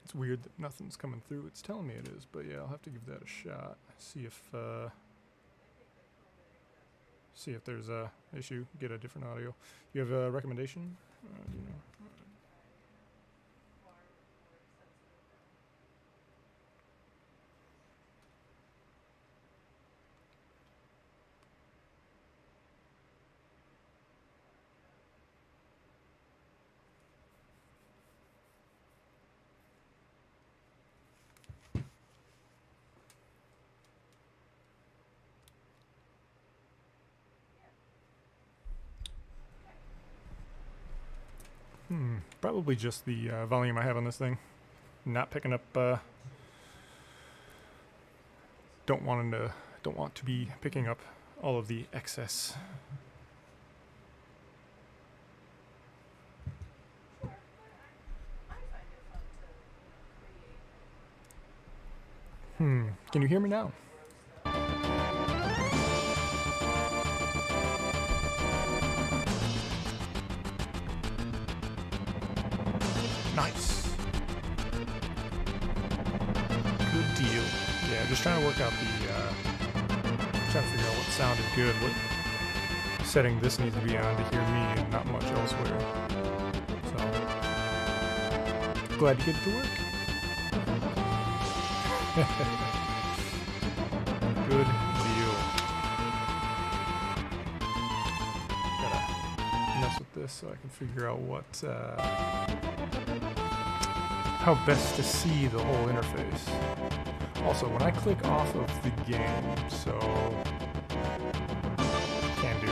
It's weird that nothing's coming through. It's telling me it is, but yeah, I'll have to give that a shot. See if there's a issue. Get a different audio. You have a recommendation? Do you know? Probably just the volume I have on this thing. Not picking up. Don't want to be picking up all of the excess. Can you hear me now? Nice. Good deal. Yeah, just trying to work out trying to figure out what sounded good, what setting this needs to be on to hear me and not much elsewhere. So, glad to get it to work. Good deal. Gotta mess with this so I can figure out how best to see the whole interface. Also, when I click off of the game, so can do.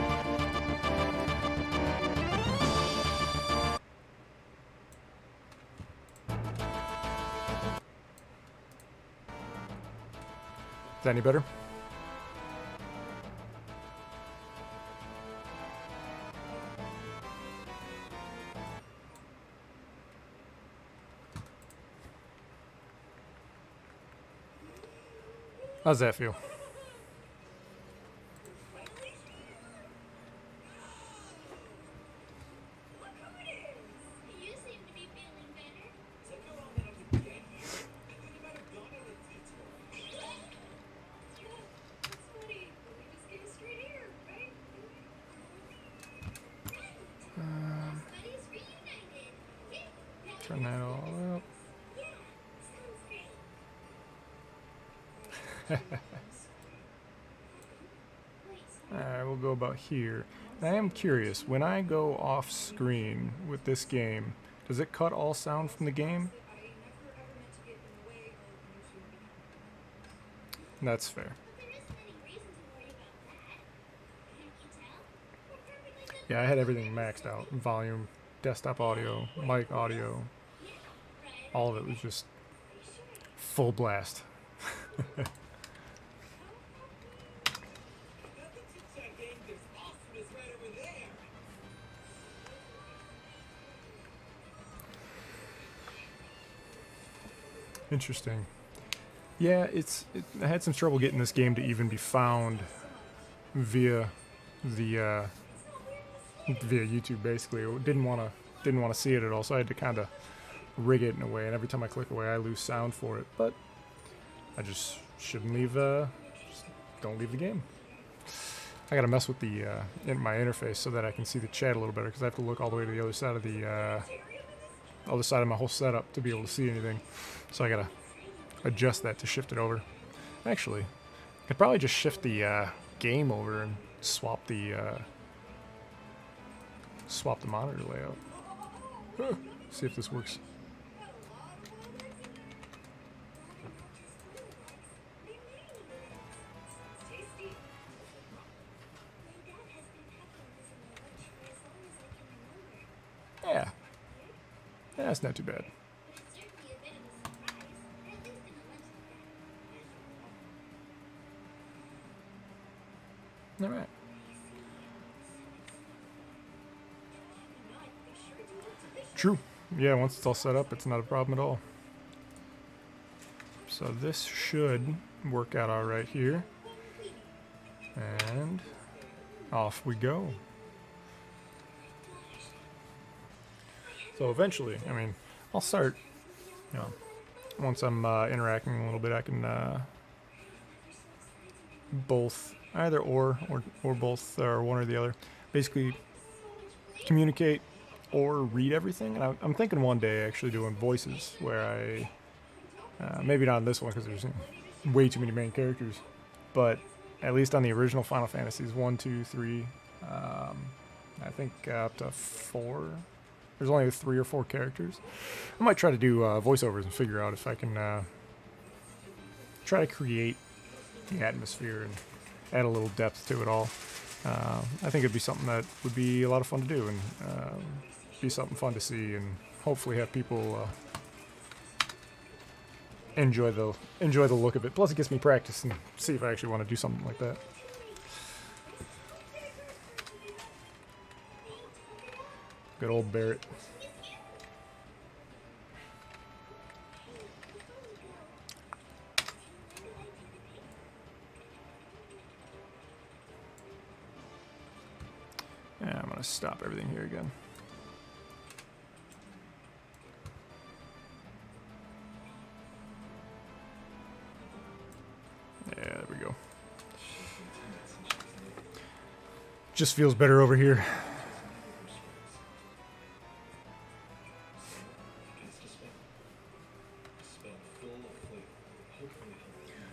Is that any better? How's that feel? Turn that all up. Alright, we'll go about here. I am curious, when I go off screen with this game, does it cut all sound from the game? That's fair. Yeah, I had everything maxed out. Volume, desktop audio, mic audio. All of it was just full blast. Interesting. Yeah, I had some trouble getting this game to even be found via YouTube. Basically, didn't want to see it at all, so I had to kind of rig it in a way. And every time I click away, I lose sound for it. But I just shouldn't leave. Just don't leave the game. I gotta mess with my interface so that I can see the chat a little better, because I have to look all the way to the other side of my whole setup to be able to see anything. So I gotta adjust that to shift it over. Actually, I could probably just shift the game over and swap the monitor layout. See if this works. Yeah, that's not too bad. All right. True. Yeah, once it's all set up, it's not a problem at all. So this should work out all right here. And off we go. So eventually, I mean, I'll start, once I'm interacting a little bit, I can both either or both or one or the other, basically communicate or read everything. And I'm thinking one day actually doing voices where I maybe not on this one because there's way too many main characters, but at least on the original Final Fantasies 1, 2, 3, I think up to 4. There's only 3 or 4 characters. I might try to do voiceovers and figure out if I can try to create the atmosphere and add a little depth to it all. I think it'd be something that would be a lot of fun to do and be something fun to see, and hopefully have people enjoy the look of it. Plus, it gets me practice and see if I actually want to do something like that. Good old Barrett. Yeah, I'm gonna stop everything here again. Yeah, there we go. Just feels better over here.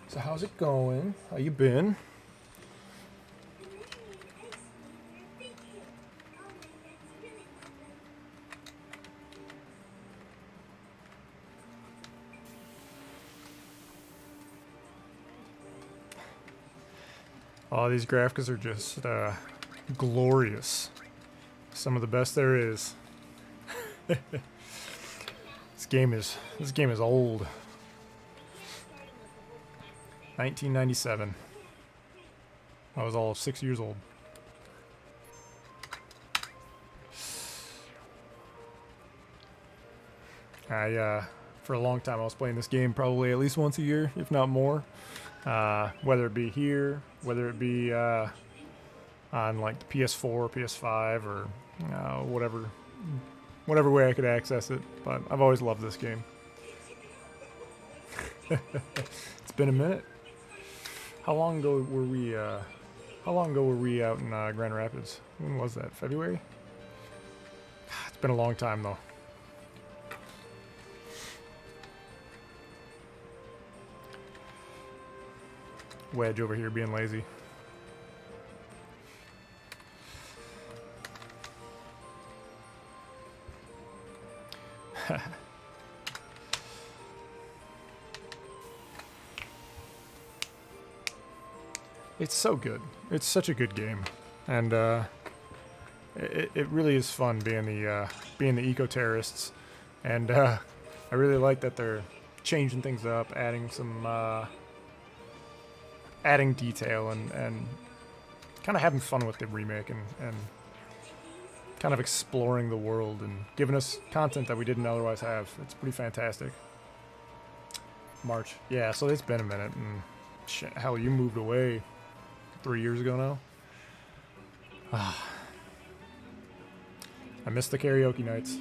So how's it going? How you been? Oh, these graphics are just glorious. Some of the best there is. This game is old. 1997. I was all 6 years old. For a long time I was playing this game probably at least once a year, if not more. Whether it be here, whether it be on like the PS4, PS5, or whatever way I could access it. But I've always loved this game. It's been a minute. How long ago were we out in Grand Rapids? When was that? February? It's been a long time though. Wedge over here being lazy. It's so good. It's such a good game, and it really is fun being the eco-terrorists, and I really like that they're changing things up, adding some adding detail, and kind of having fun with the remake, and kind of exploring the world and giving us content that we didn't otherwise have. It's pretty fantastic. March, yeah. So it's been a minute, and shit, hell, you moved away 3 years ago now. I miss the karaoke nights.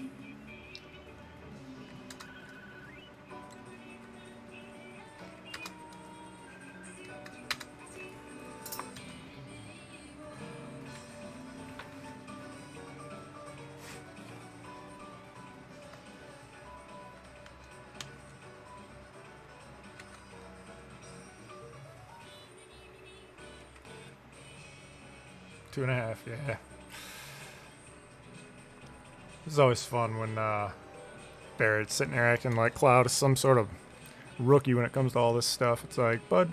Two and a half, yeah. It's always fun when Barrett's sitting there acting like Cloud is some sort of rookie when it comes to all this stuff. It's like, bud,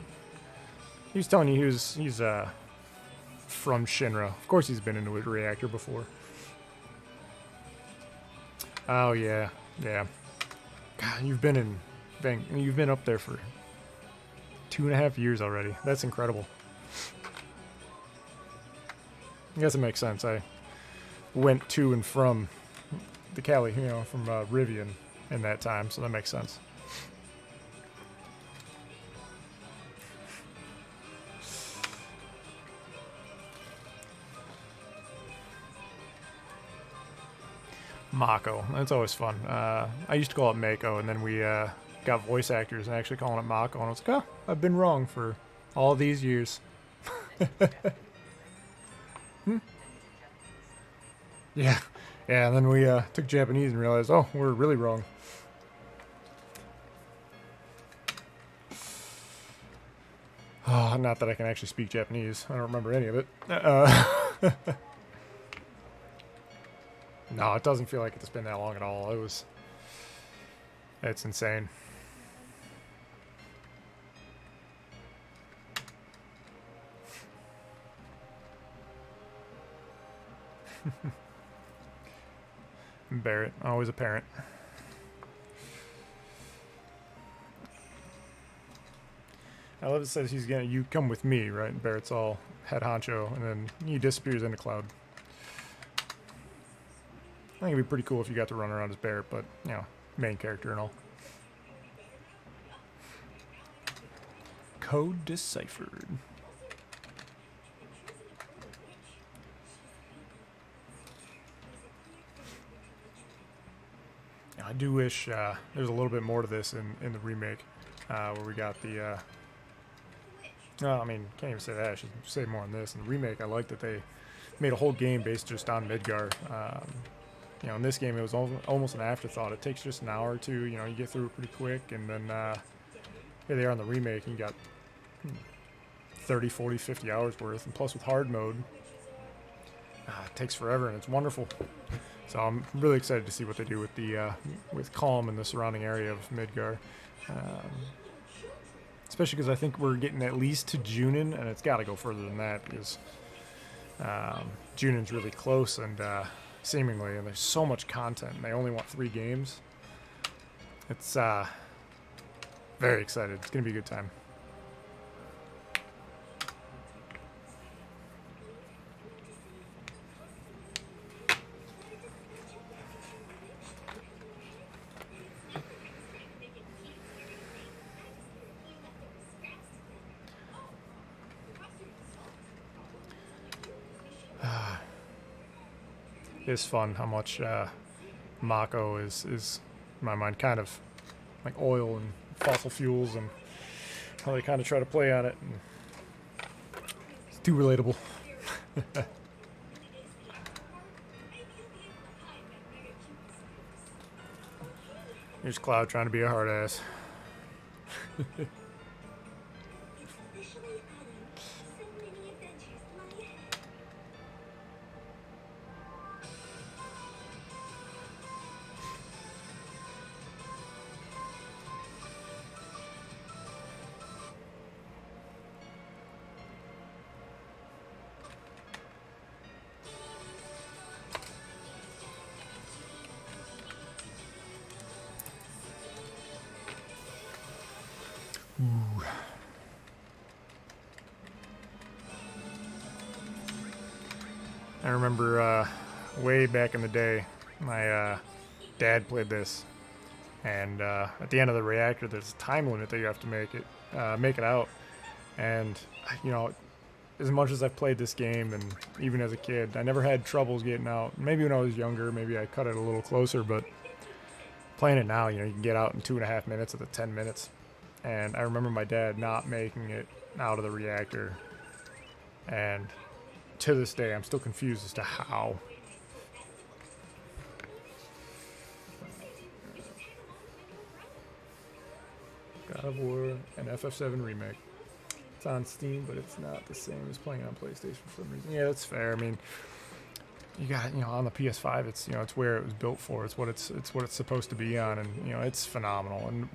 he's telling you he's from Shinra. Of course he's been into a Reactor before. Oh yeah, yeah. God, you've been up there for 2.5 years already. That's incredible. I guess it makes sense. I went to and from the Cali, from Rivian in that time, so that makes sense. Mako, that's always fun. I used to call it Mako, and then we got voice actors and actually calling it Mako, and I was like, oh, I've been wrong for all these years. Yeah, yeah, and then we took Japanese and realized, oh, we're really wrong. Oh, not that I can actually speak Japanese. I don't remember any of it. No, it doesn't feel like it's been that long at all. It's insane. Barrett, always a parent. I love it says he's gonna, you come with me, right? And Barrett's all head honcho, and then he disappears into cloud. I think it'd be pretty cool if you got to run around as Barrett, but, you know, main character and all. Code deciphered. I do wish there's a little bit more to this in the remake, where we got the... no, I mean, can't even say that. I should say more on this. In the remake, I like that they made a whole game based just on Midgar. You know, in this game, it was almost an afterthought. It takes just an hour or two. You know, you get through it pretty quick, and then here they are in the remake, and you got 30, 40, 50 hours worth. And plus with hard mode, it takes forever, and it's wonderful. So I'm really excited to see what they do with the with Calm and the surrounding area of Midgar. Especially because I think we're getting at least to Junin, and it's got to go further than that because Junin's really close, and seemingly, and there's so much content, and they only want 3 games. It's very excited. It's going to be a good time. It's fun how much Mako is in my mind kind of like oil and fossil fuels, and how they kind of try to play on it. And it's too relatable. Here's Cloud trying to be a hard ass. Ooh. I remember way back in the day, my dad played this, and at the end of the reactor, there's a time limit that you have to make it out. And you know, as much as I've played this game, and even as a kid, I never had troubles getting out. Maybe when I was younger, maybe I cut it a little closer, but playing it now, you know, you can get out in 2.5 minutes of the 10 minutes. And I remember my dad not making it out of the reactor. And to this day, I'm still confused as to how. God of War and FF7 remake. It's on Steam, but it's not the same as playing on PlayStation for some reason. Yeah, that's fair. I mean, you got, you know, on the PS5, it's, you know, it's where it was built for. It's what it's supposed to be on, and you know, it's phenomenal. And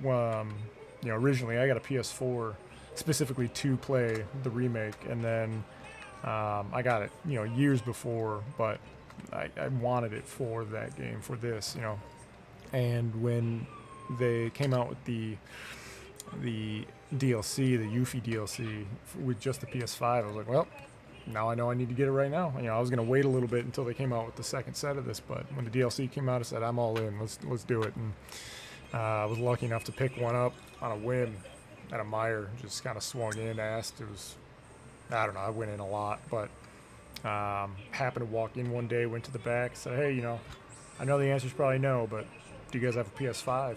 you know, originally I got a PS4 specifically to play the remake, and then I got it, you know, years before, but I wanted it for that game, for this, you know. And when they came out with the DLC, the Yuffie DLC with just the PS5, I was like, well, now I know I need to get it right now. You know, I was gonna wait a little bit until they came out with the second set of this, but when the DLC came out, I said, I'm all in. Let's do it. And I was lucky enough to pick one up on a whim at a Meijer. Just kind of swung in, asked. It was, I don't know, I went in a lot, but happened to walk in one day, went to the back, said, hey, you know, I know the answer's probably no, but do you guys have a PS5?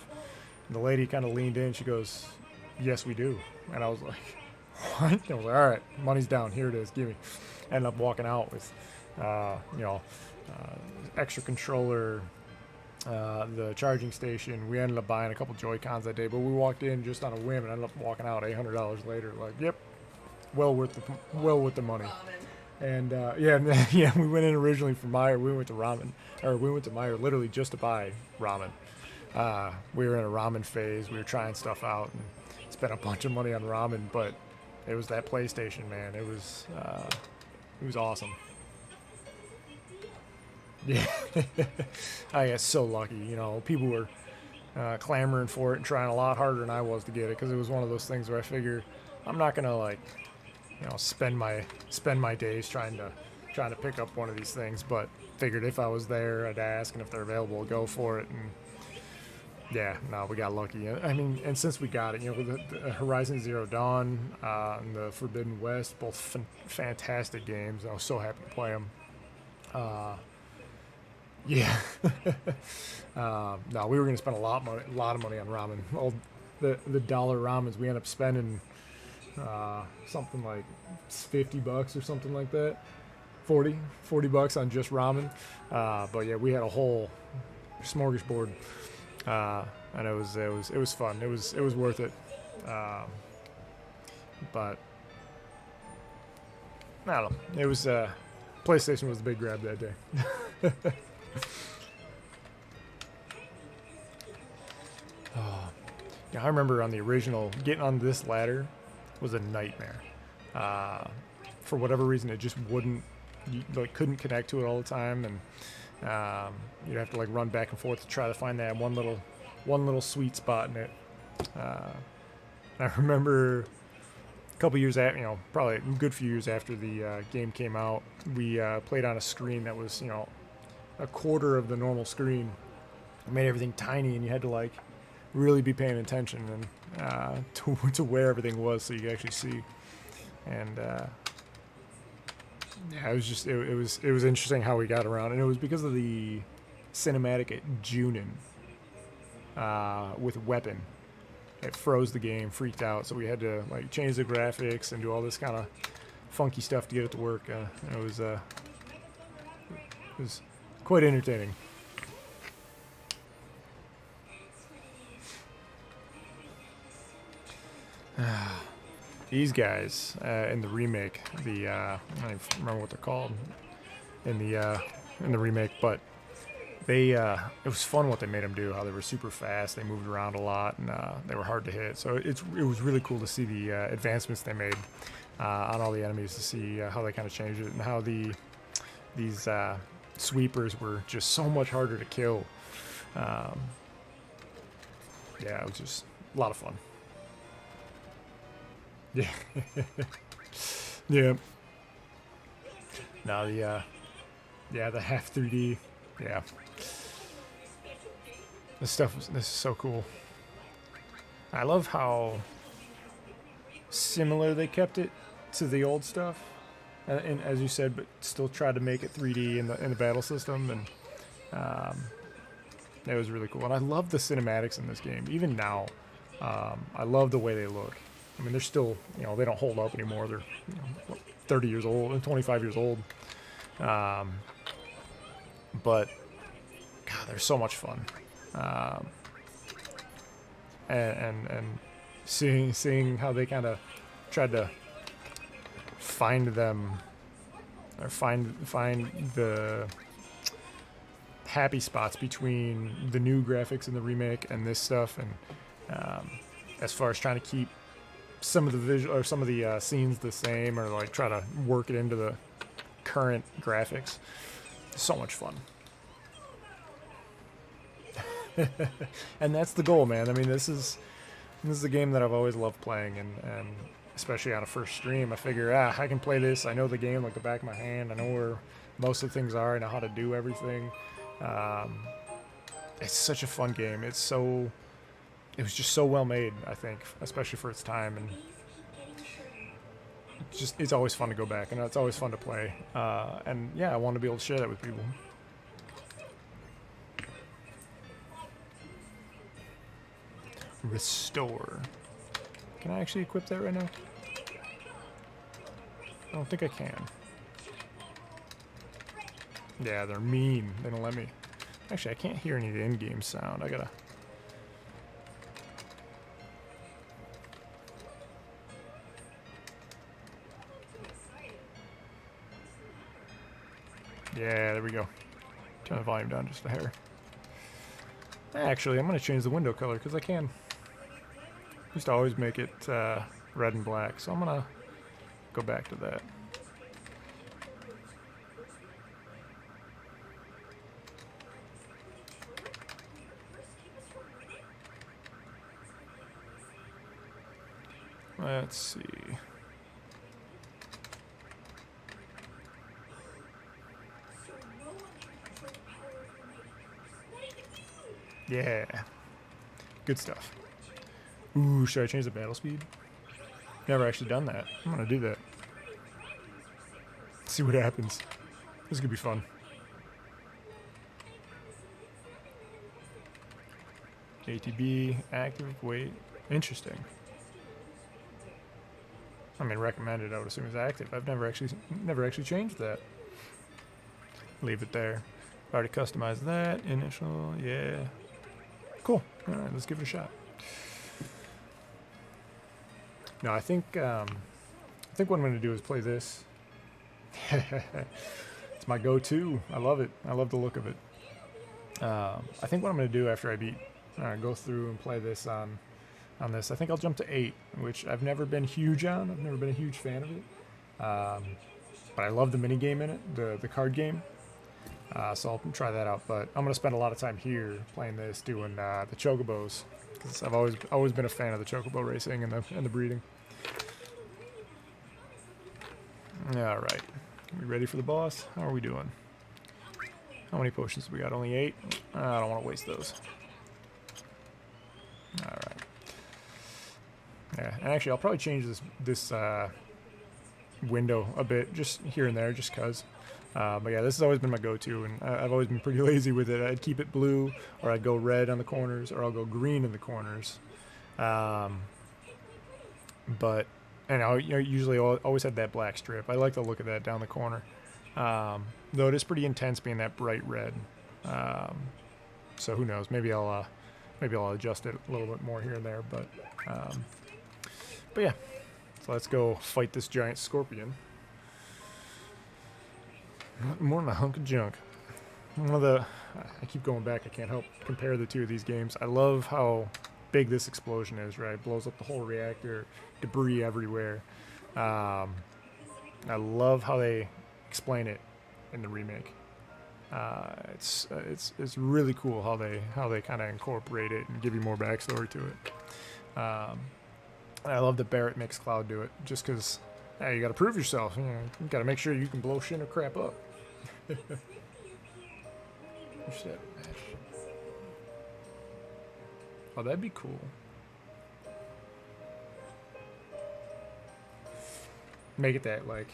And the lady kind of leaned in. She goes, "Yes, we do." And I was like, "What?" And I was like, "All right, money's down. Here it is. Give me." Ended up walking out with, extra controller, the charging station. We ended up buying a couple Joy-Cons that day, but we walked in just on a whim and ended up walking out $800 later. Like, yep, well worth the money. And yeah, we went in originally for Meyer. We went to Meyer literally just to buy ramen. We were in a ramen phase. We were trying stuff out and spent a bunch of money on ramen, but it was that PlayStation, man. It was awesome. Yeah, I got so lucky. You know, people were clamoring for it and trying a lot harder than I was to get it, because it was one of those things where I figure I'm not gonna, like, spend my days trying to pick up one of these things, but figured if I was there, I'd ask, and if they're available, go for it. And yeah, no, we got lucky. I mean, and since we got it, the Horizon Zero Dawn and the Forbidden West, both fantastic games. I was so happy to play them. Yeah. No, we were going to spend a lot of money on ramen. All the dollar ramens, we end up spending something like $50 or something like that. 40 bucks on just ramen. But yeah, we had a whole smorgasbord. And it was fun. It was worth it. But I don't know. It was PlayStation was the big grab that day. Yeah, I remember on the original, getting on this ladder was a nightmare. For whatever reason, it just wouldn't. You couldn't connect to it all the time, and you'd have to like run back and forth to try to find that one little sweet spot in it. I remember a couple years after, probably a good few years after the game came out, we played on a screen that was, a quarter of the normal screen. It made everything tiny, and you had to like really be paying attention and to where everything was so you could actually see. And yeah, it was interesting how we got around, and it was because of the cinematic at Junin with Weapon. It froze the game, freaked out, so we had to like change the graphics and do all this kind of funky stuff to get it to work. It was quite entertaining. These guys in the remake, I don't even remember what they're called in the remake, but they it was fun what they made them do. How they were super fast, they moved around a lot, and they were hard to hit. So it was really cool to see the advancements they made on all the enemies, to see how they kind of changed it, and how these sweepers were just so much harder to kill. Yeah, it was just a lot of fun. Yeah. Yeah. Now the half 3D. Yeah. This is so cool. I love how similar they kept it to the old stuff, and as you said, but still tried to make it 3D in the battle system, and it was really cool. And I love the cinematics in this game. Even now, I love the way they look. I mean, they're still, they don't hold up anymore. They're 30 years old and 25 years old. But, God, they're so much fun. And seeing how they kind of tried to find them, or find the happy spots between the new graphics in the remake and this stuff, and as far as trying to keep some of the visual or some of the scenes the same, or like try to work it into the current graphics. So much fun. And that's the goal, man. I mean, this is a game that I've always loved playing, and especially on a first stream, I figure, I can play this. I know the game like the back of my hand. I know where most of the things are. I know how to do everything. It's such a fun game. It was just so well made, I think, especially for its time, and it's always fun to go back, and it's always fun to play. And yeah, I want to be able to share that with people. Restore. Can I actually equip that right now? I don't think I can. Yeah, they're mean. They don't let me. Actually, I can't hear any of the in-game sound. I gotta... Yeah, there we go. Turn the volume down just a hair. Actually, I'm gonna change the window color because I can. Used to always make it red and black, so I'm gonna go back to that. Let's see. Yeah. Good stuff. Ooh, should I change the battle speed? Never actually done that. I'm gonna do that. See what happens. This could be fun. ATB, active, wait. Interesting. I mean, recommended, I would assume is active. I've never actually changed that. Leave it there. Already customized that. Initial, yeah. Cool. All right, let's give it a shot. No, I think what I'm going to do is play this. It's my go-to. I love it. I love the look of it. I think what I'm going to do after I beat, go through and play this on this, I think I'll jump to 8, which I've never been huge on. I've never been a huge fan of it. But I love the mini game in it, the card game. So I'll try that out. But I'm going to spend a lot of time here playing this, doing the chocobos, because I've always been a fan of the chocobo racing and the breeding. All right, we ready for the boss? How are we doing? How many potions do we got? Only 8. I don't want to waste those. All right. Yeah, and actually, I'll probably change this window a bit, just here and there, just cause. But yeah, this has always been my go-to, and I've always been pretty lazy with it. I'd keep it blue, or I'd go red on the corners, or I'll go green in the corners. But and I usually always had that black strip. I like the look of that down the corner. Though it is pretty intense being that bright red. So who knows? Maybe I'll adjust it a little bit more here and there. But yeah. So let's go fight this giant scorpion. More than a hunk of junk. I keep going back. I can't help compare the two of these games. I love how big this explosion is, right? It blows up the whole reactor, debris everywhere. I love how they explain it in the remake. It's really cool how they kind of incorporate it and give you more backstory to it. And I love that Barrett makes Cloud do it, just because hey, you got to prove yourself. You got to make sure you can blow shit or crap up. Oh, that'd be cool. Make it that like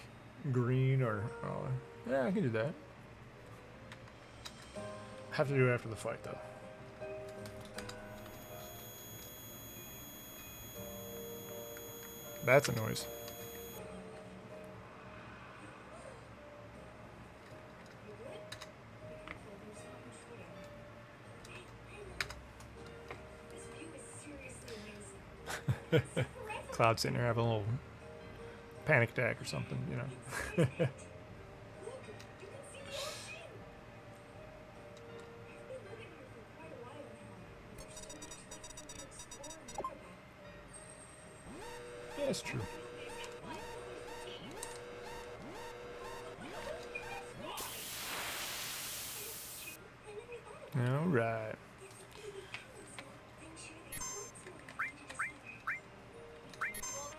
green or yeah, I can do that. Have to do it after the fight though. That's a noise. Cloud sitting there having a little panic attack or something, you know. Yeah, it's true. All right.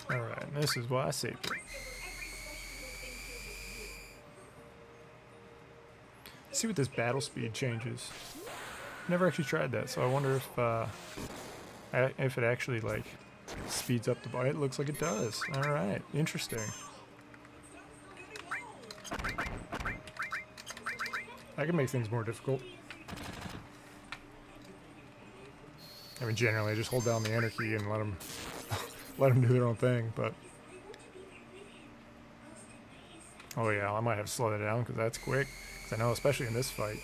All right, this is why I saved it. Let's see what this battle speed changes. Never actually tried that, so I wonder if it actually like speeds up the bite. It looks like it does. All right, interesting. I can make things more difficult. I mean, generally, I just hold down the enter key and let them do their own thing, but... Oh yeah, I might have to slow that down because that's quick. Because I know, especially in this fight,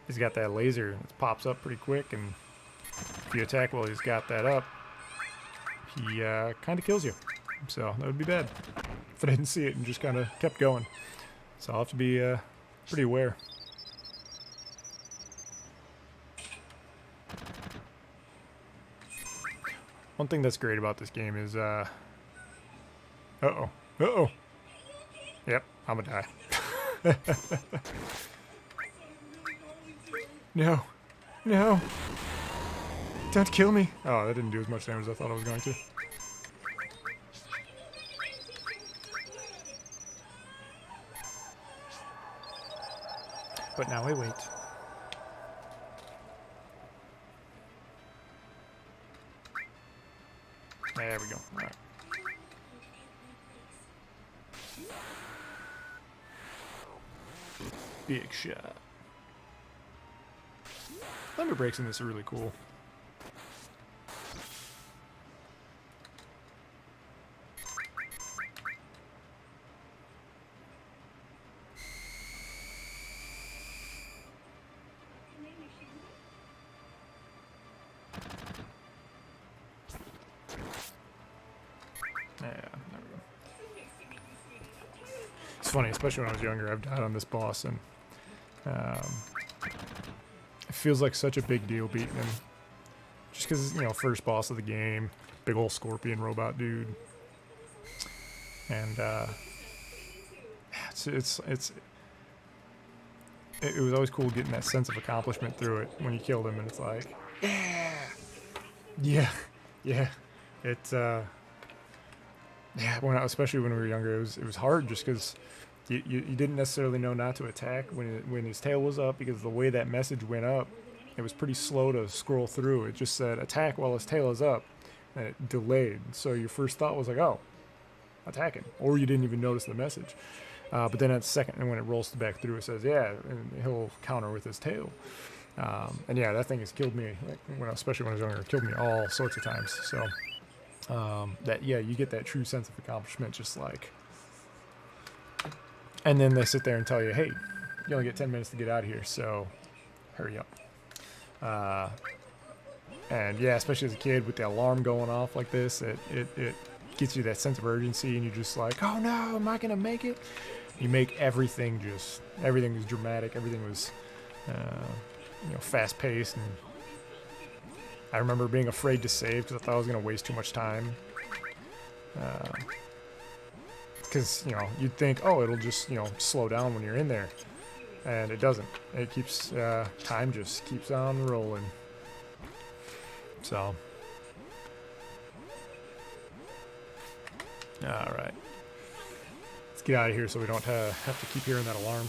he's got that laser that pops up pretty quick, and if you attack while he's got that up, he kind of kills you. So that would be bad if I didn't see it and just kind of kept going. So I'll have to be pretty aware. One thing that's great about this game is, uh-oh. Yep, I'm gonna die. No. No. Don't kill me. Oh, that didn't do as much damage as I thought it was going to. But now I wait. There we go. All right. Big shot. Thunder breaks in this are really cool. Yeah, there we go. It's funny, especially when I was younger, I've died on this boss, and it feels like such a big deal beating him. Just because, you know, first boss of the game, big old scorpion robot dude. And it was always cool getting that sense of accomplishment through it when you killed him, and it's like, yeah. It's especially when we were younger, it was hard just because you didn't necessarily know not to attack when his tail was up, because the way that message went up, it was pretty slow to scroll through. It just said attack while his tail is up, and it delayed. So your first thought was like, oh, attack him, or you didn't even notice the message. But then at the second, and when it rolls back through, it says, yeah, and he'll counter with his tail. And yeah, that thing has killed me, especially when I was younger. It killed me all sorts of times. So you get that true sense of accomplishment, just like. And then they sit there and tell you, hey, you only get 10 minutes to get out of here, so hurry up. And yeah, especially as a kid with the alarm going off like this, it gets you that sense of urgency, and you're just like, oh no, am I gonna make it? You make everything was dramatic, everything was fast paced, and I remember being afraid to save because I thought I was gonna waste too much time. Because you'd think, oh, it'll just slow down when you're in there, and it doesn't. It keeps time just keeps on rolling. So, all right, let's get out of here so we don't have to keep hearing that alarm.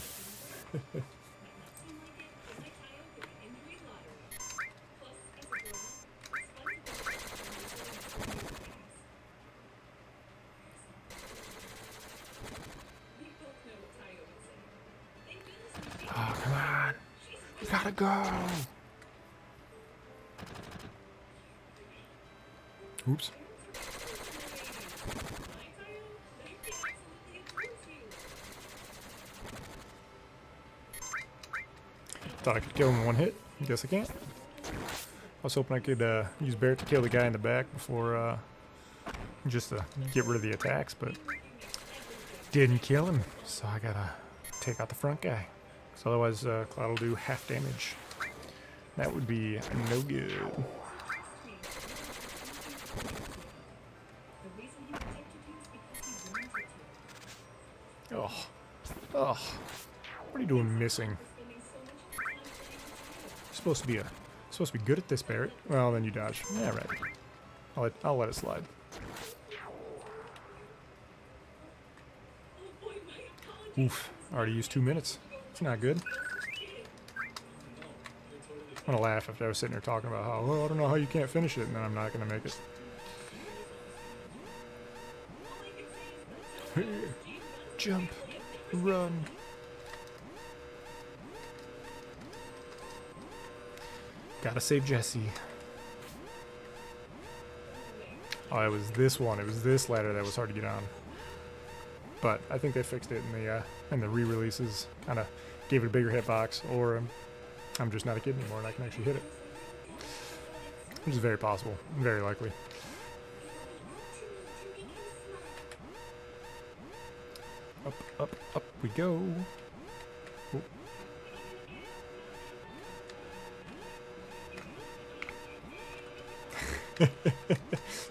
Oh, come on. We gotta go. Oops. Thought I could kill him in one hit. Guess I can't. I was hoping I could use Barret to kill the guy in the back before just to get rid of the attacks, but didn't kill him. So I gotta take out the front guy. So otherwise, Cloud will do half damage. That would be no good. Oh, what are you doing missing? Supposed to be good at this, Barret. Well, then you dodge. Yeah, right. I'll let it slide. Oof, already used 2 minutes. It's not good. I'm gonna laugh if I was sitting here talking about how, well, I don't know how you can't finish it, and then I'm not gonna make it. Jump. Run. Gotta save Jesse. Oh, it was this one. It was this ladder that was hard to get on. But I think they fixed it in the re-releases. Kind of gave it a bigger hitbox, or I'm just not a kid anymore and I can actually hit it. Which is very possible, very likely. Up, up, up we go. Oh.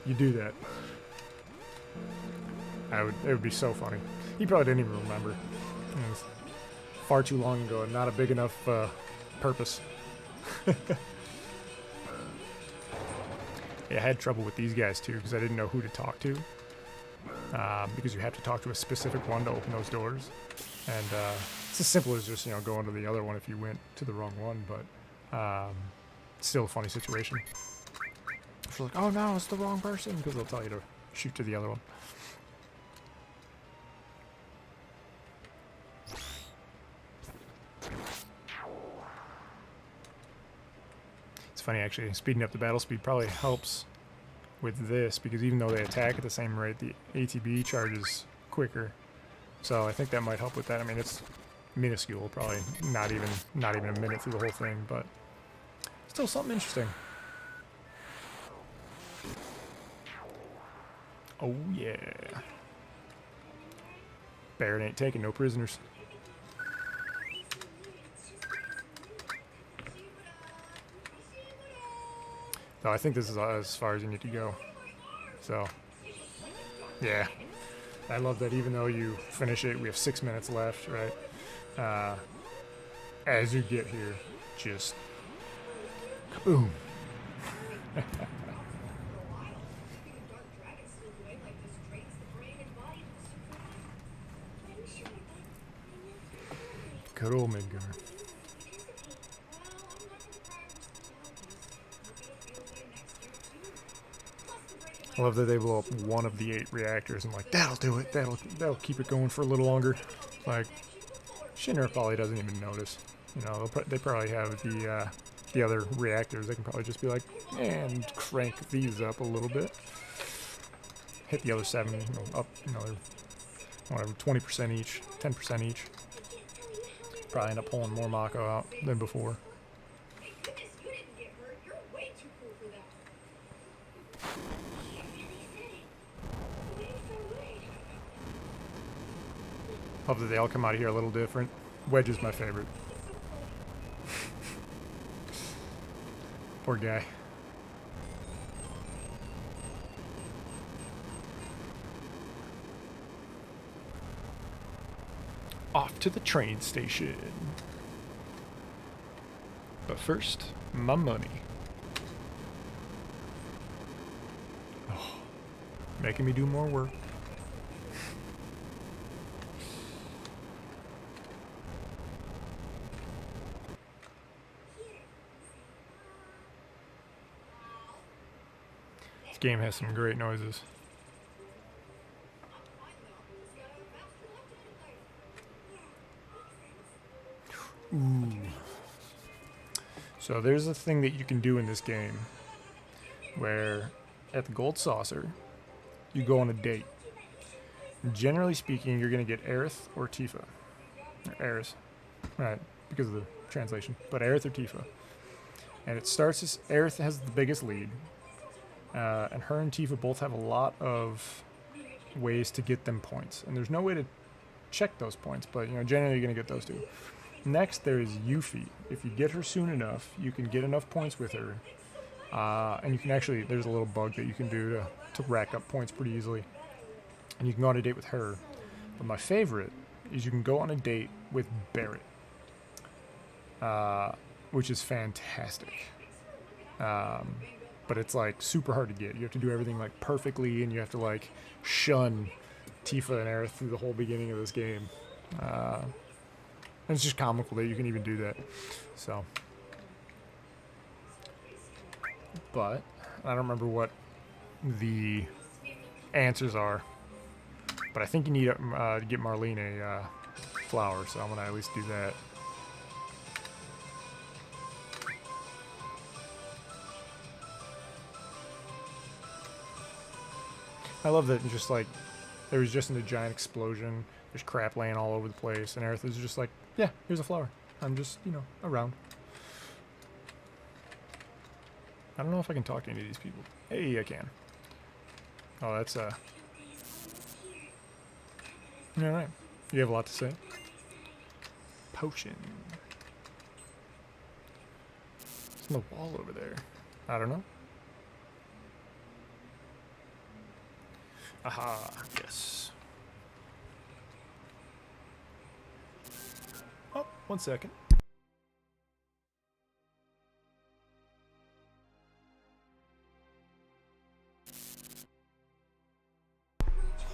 You do that. It would be so funny. He probably didn't even remember. It was far too long ago and not a big enough purpose. Yeah, I had trouble with these guys too because I didn't know who to talk to. Because you have to talk to a specific one to open those doors. And it's as simple as just, going to the other one if you went to the wrong one, but still a funny situation. It's like, oh no, it's the wrong person, because they'll tell you to shoot to the other one. It's funny actually, speeding up the battle speed probably helps with this, because even though they attack at the same rate, the ATB charges quicker. So I think that might help with that. I mean, it's minuscule, probably not even a minute through the whole thing, but still something interesting. Oh yeah. Barrett ain't taking no prisoners. So I think this is as far as you need to go. So, yeah. I love that even though you finish it, we have 6 minutes left, right? As you get here, just kaboom. Good old Midgar. I love that they blow up one of the 8 reactors. I'm like, that'll do it. That'll keep it going for a little longer. Like, Shinra probably doesn't even notice. They probably have the other reactors. They can probably just be like, and crank these up a little bit. Hit the other 7, up another, whatever, 20% each, 10% each. Probably end up pulling more Mako out than before. Love that they all come out of here a little different. Wedge is my favorite. Poor guy. Off to the train station. But first, my money. Oh, making me do more work. This game has some great noises. Ooh. So there's a thing that you can do in this game where at the Gold Saucer you go on a date. Generally speaking, you're going to get Aerith or Tifa. Or Aerith. Right, because of the translation. But Aerith or Tifa. And it starts as Aerith has the biggest lead. And her and Tifa both have a lot of ways to get them points. And there's no way to check those points, but generally you're going to get those two. Next, there is Yuffie. If you get her soon enough, you can get enough points with her. And you can actually, there's a little bug that you can do to rack up points pretty easily. And you can go on a date with her. But my favorite is you can go on a date with Barrett. Which is fantastic. But it's like super hard to get. You have to do everything like perfectly, and you have to like shun Tifa and Aerith through the whole beginning of this game. And it's just comical that you can even do that. So, but I don't remember what the answers are. But I think you need to get Marlene a flower, so I'm gonna at least do that. I love that just like there was just a giant explosion. There's crap laying all over the place, and Earth is just like, yeah, here's a flower. I'm just, you know, around. I don't know if I can talk to any of these people. Hey, I can. Oh, that's all right. You have a lot to say. Potion. It's on the wall over there. I don't know. Aha, yes. Oh, 1 second.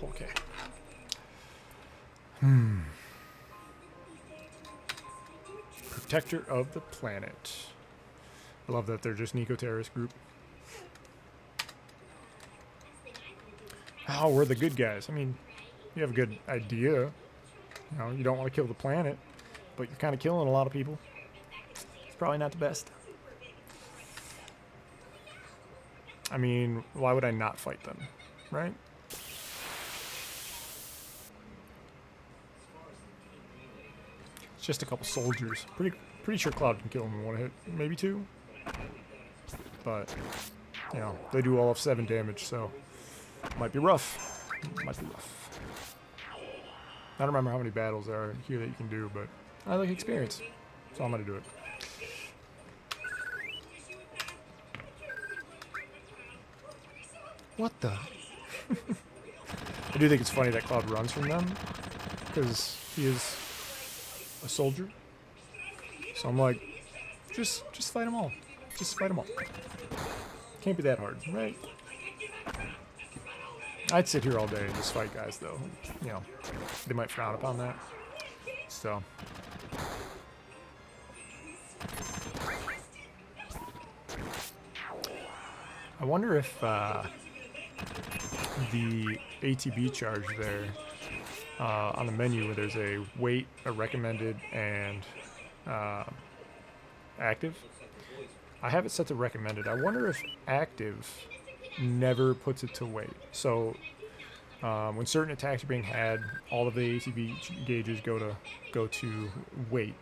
Okay. Protector of the planet. I love that they're just Nico terrorist group. Oh, we're the good guys. I mean, you have a good idea. You know, you don't want to kill the planet, but you're kind of killing a lot of people. It's probably not the best. I mean, why would I not fight them, right? It's just a couple soldiers. Pretty sure Cloud can kill them in one hit, maybe 2. But, you know, they do all of 7 damage, so might be rough. Might be rough. I don't remember how many battles there are here that you can do, but I like experience, so I'm gonna do it. What the? I do think it's funny that Cloud runs from them, because he is a soldier. So I'm like, just fight them all. Just fight them all. Can't be that hard, right? I'd sit here all day and just fight guys, though. You know, they might frown upon that. So. I wonder if the ATB charge there on the menu where there's a wait, a recommended, and active. I have it set to recommended. I wonder if active never puts it to wait. So when certain attacks are being had, all of the ATB gauges go to wait.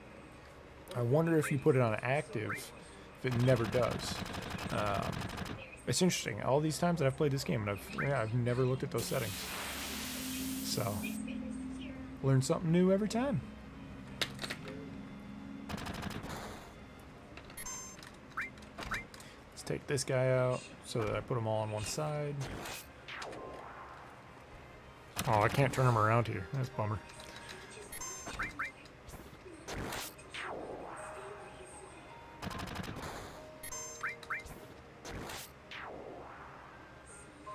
I wonder if you put it on active, if it never does. It's interesting. All these times that I've played this game, and I've never looked at those settings. So learn something new every time. Let's take this guy out so that I put them all on one side. Oh, I can't turn them around here. That's a bummer.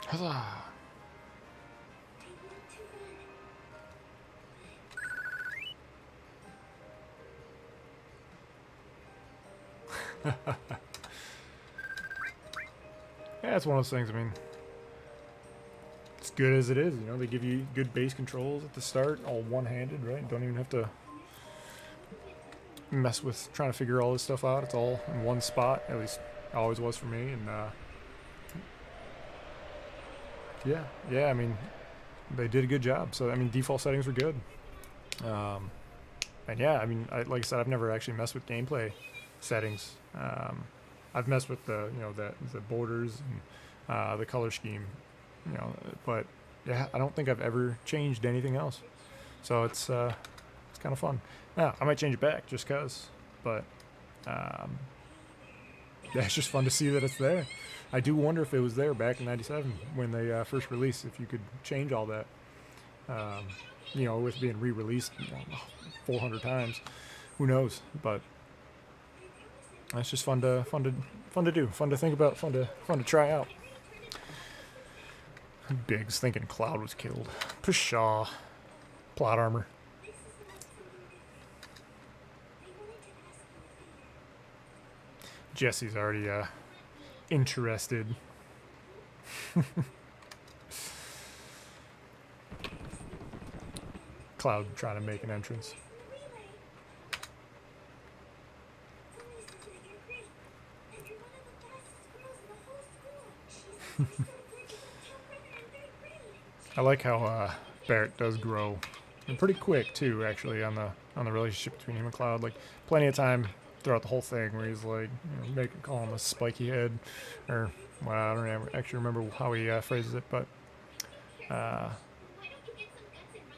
Huzzah! Yeah, it's one of those things. I mean, it's good as it is. You know, they give you good base controls at the start, all one-handed, right? Don't even have to mess with trying to figure all this stuff out. It's all in one spot. At least it always was for me. And yeah. I mean, they did a good job. So I mean, default settings were good. And yeah, I mean, like I said, I've never actually messed with gameplay settings. I've messed with the the borders and the color scheme, you know, but yeah, I don't think I've ever changed anything else. So it's kind of fun. Now I might change it back just cause, but yeah, it's just fun to see that it's there. I do wonder if it was there back in '97 when they first released. If you could change all that, you know, with being re-released 400 times, who knows? But that's just fun to do, fun to think about, fun to try out. Biggs thinking Cloud was killed. Pshaw. Plot armor. Jesse's already interested. Cloud trying to make an entrance. I like how Barrett does grow, and pretty quick too. Actually, on the relationship between him and Cloud, like plenty of time throughout the whole thing where he's like, call him a spiky head, or well, I don't actually remember how he phrases it, but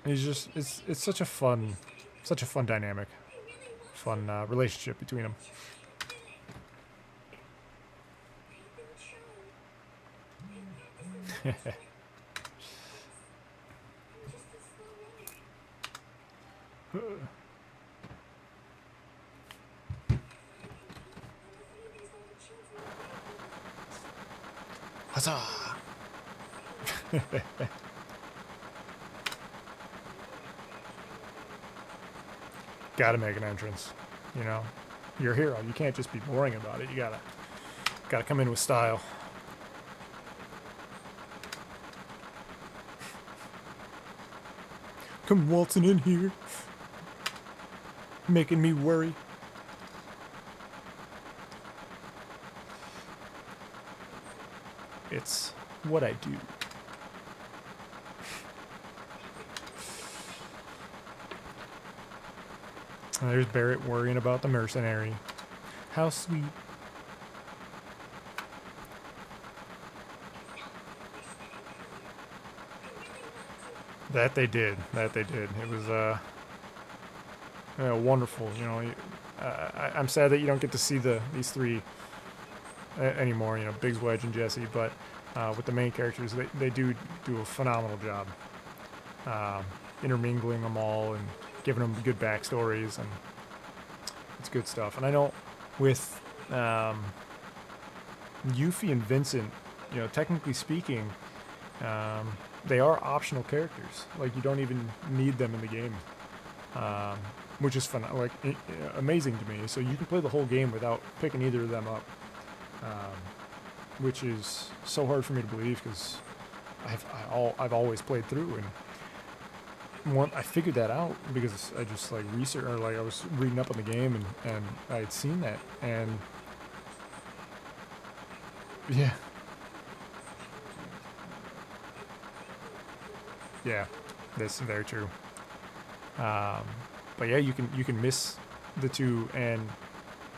he's just it's such a fun dynamic, fun relationship between them. Huzzah! Gotta make an entrance, you know. You're a hero. You can't just be boring about it. You gotta come in with style. Come waltzing in here, making me worry. It's what I do. There's Barrett worrying about the mercenary. How sweet. That they did. It was wonderful. You know, I'm sad that you don't get to see these three anymore. You know, Biggs, Wedge, and Jesse. But with the main characters, they do a phenomenal job intermingling them all and giving them good backstories, and it's good stuff. And I know with Yuffie and Vincent, you know, technically speaking, they are optional characters. Like, you don't even need them in the game, which is fun, like amazing to me. So you can play the whole game without picking either of them up, which is so hard for me to believe because I've always played through, and I figured that out because I just like research, or like I was reading up on the game, and I had seen that, and yeah. Yeah, that's very true. But yeah, you can miss the two, and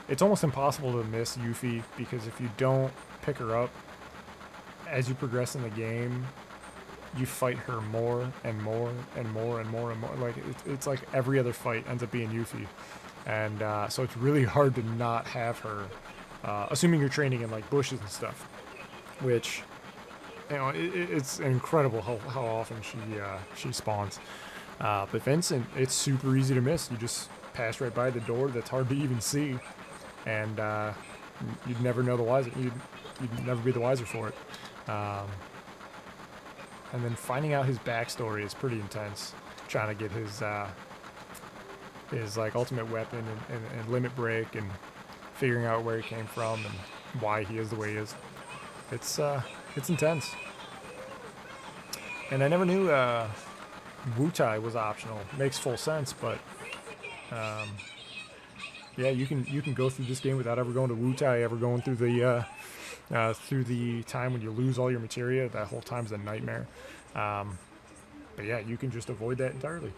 it's almost impossible to miss Yuffie because if you don't pick her up as you progress in the game, you fight her more and more and more and more and more. Like it's like every other fight ends up being Yuffie, and so it's really hard to not have her, assuming you're training in like bushes and stuff, which, you know, it's incredible how often she spawns. But Vincent, it's super easy to miss. You just pass right by the door that's hard to even see, and you'd never know the wiser. You'd never be the wiser for it. And then finding out his backstory is pretty intense. Trying to get his like ultimate weapon and limit break, and figuring out where he came from and why he is the way he is. It's intense. And I never knew Wutai was optional. Makes full sense, but yeah, you can go through this game without ever going to Wutai, ever going through the time when you lose all your materia. That whole time's a nightmare. But yeah, you can just avoid that entirely,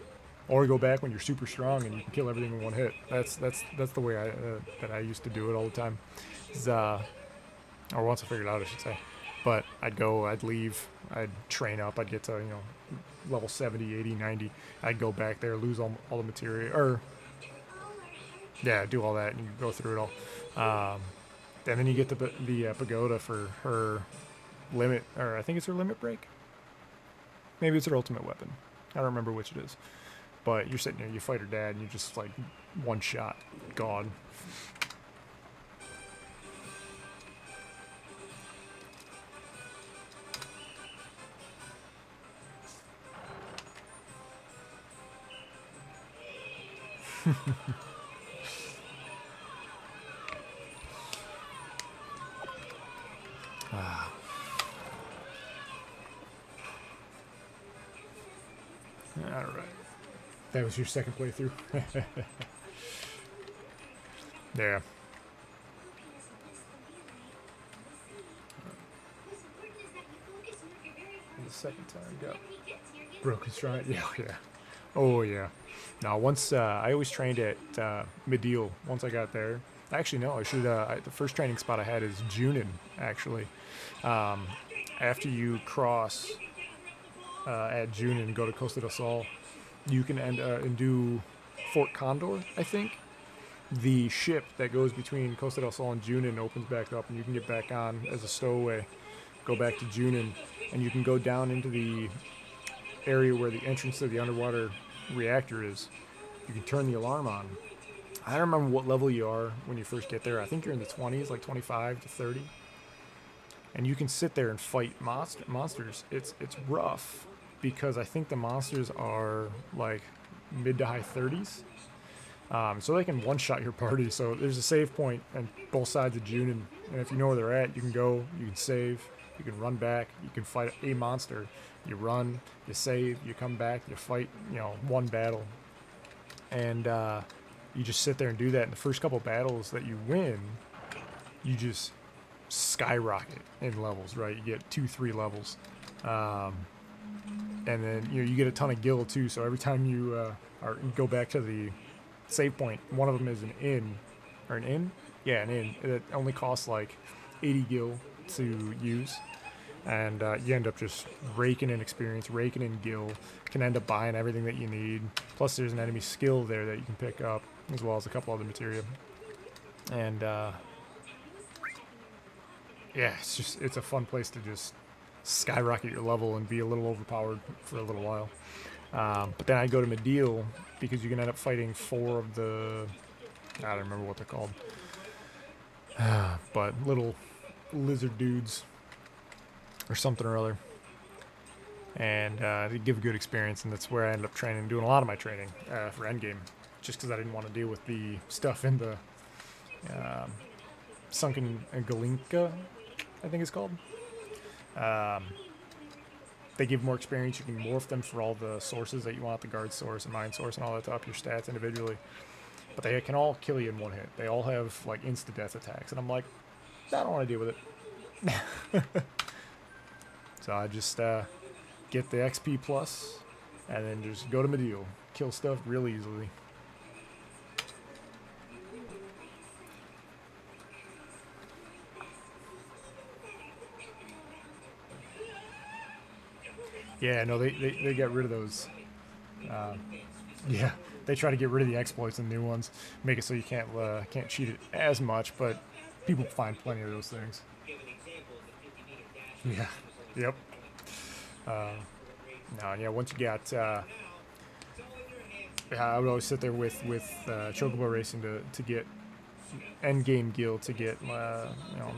or go back when you're super strong and you can kill everything in one hit. That's the way that I used to do it all the time. Or once I figured it out, I should say. But I'd leave, I'd train up, I'd get to, you know, level 70, 80, 90. I'd go back there, lose all the materia, or yeah, do all that, and you go through it all. And then you get the pagoda for her limit, or I think it's her limit break. Maybe it's her ultimate weapon. I don't remember which it is. But you're sitting there, you fight her dad, and you're just like one shot, gone. All right. That was your second playthrough. Yeah. the second time. Got broken stride. Yeah, yeah. Oh yeah. Now once I always trained at Medial. Once I got there, actually no, I should. The first training spot I had is Junin. Actually, after you cross at Junin and go to Costa del Sol, you can end and do Fort Condor. I think the ship that goes between Costa del Sol and Junin opens back up, and you can get back on as a stowaway. Go back to Junin, and you can go down into the area where the entrance to the underwater reactor is. You can turn the alarm on. I don't remember what level you are when you first get there. I think you're in the 20s, like 25 to 30. And you can sit there and fight monsters. It's rough because I think the monsters are like mid to high 30s. So they can one-shot your party. So there's a save point on both sides of Junin. And if you know where they're at, you can go, you can save, you can run back, you can fight a monster. You run, you save, you come back, you fight, one battle. And you just sit there and do that. And the first couple battles that you win, you just skyrocket in levels, right? You get 2-3 levels. And then you get a ton of gil too. So every time you go back to the save point, one of them is an inn. Or an inn? Yeah, an inn. It only costs like 80 gil to use. And you end up just raking in experience, raking in gil. Can end up buying everything that you need. Plus there's an enemy skill there that you can pick up, as well as a couple other materia. And yeah, it's a fun place to just skyrocket your level and be a little overpowered for a little while. But then I go to Medial because you can end up fighting 4 of the, I don't remember what they're called, but little lizard dudes or something or other. And they give a good experience, and that's where I ended up training, doing a lot of my training for endgame, just because I didn't want to deal with the stuff in the Sunken Galinka, I think it's called. They give more experience. You can morph them for all the sources that you want, the guard source and mind source and all that to up your stats individually. But they can all kill you in one hit. They all have like insta-death attacks. And I'm like, I don't want to deal with it. So I just get the XP plus and then just go to Medial. Kill stuff real easily. Yeah, no, they got rid of those. Yeah, they try to get rid of the exploits in new ones, make it so you can't cheat it as much, but people find plenty of those things. Yeah, yep. No, yeah, once you got, I would always sit there with Chocobo Racing to get end game gil, to get,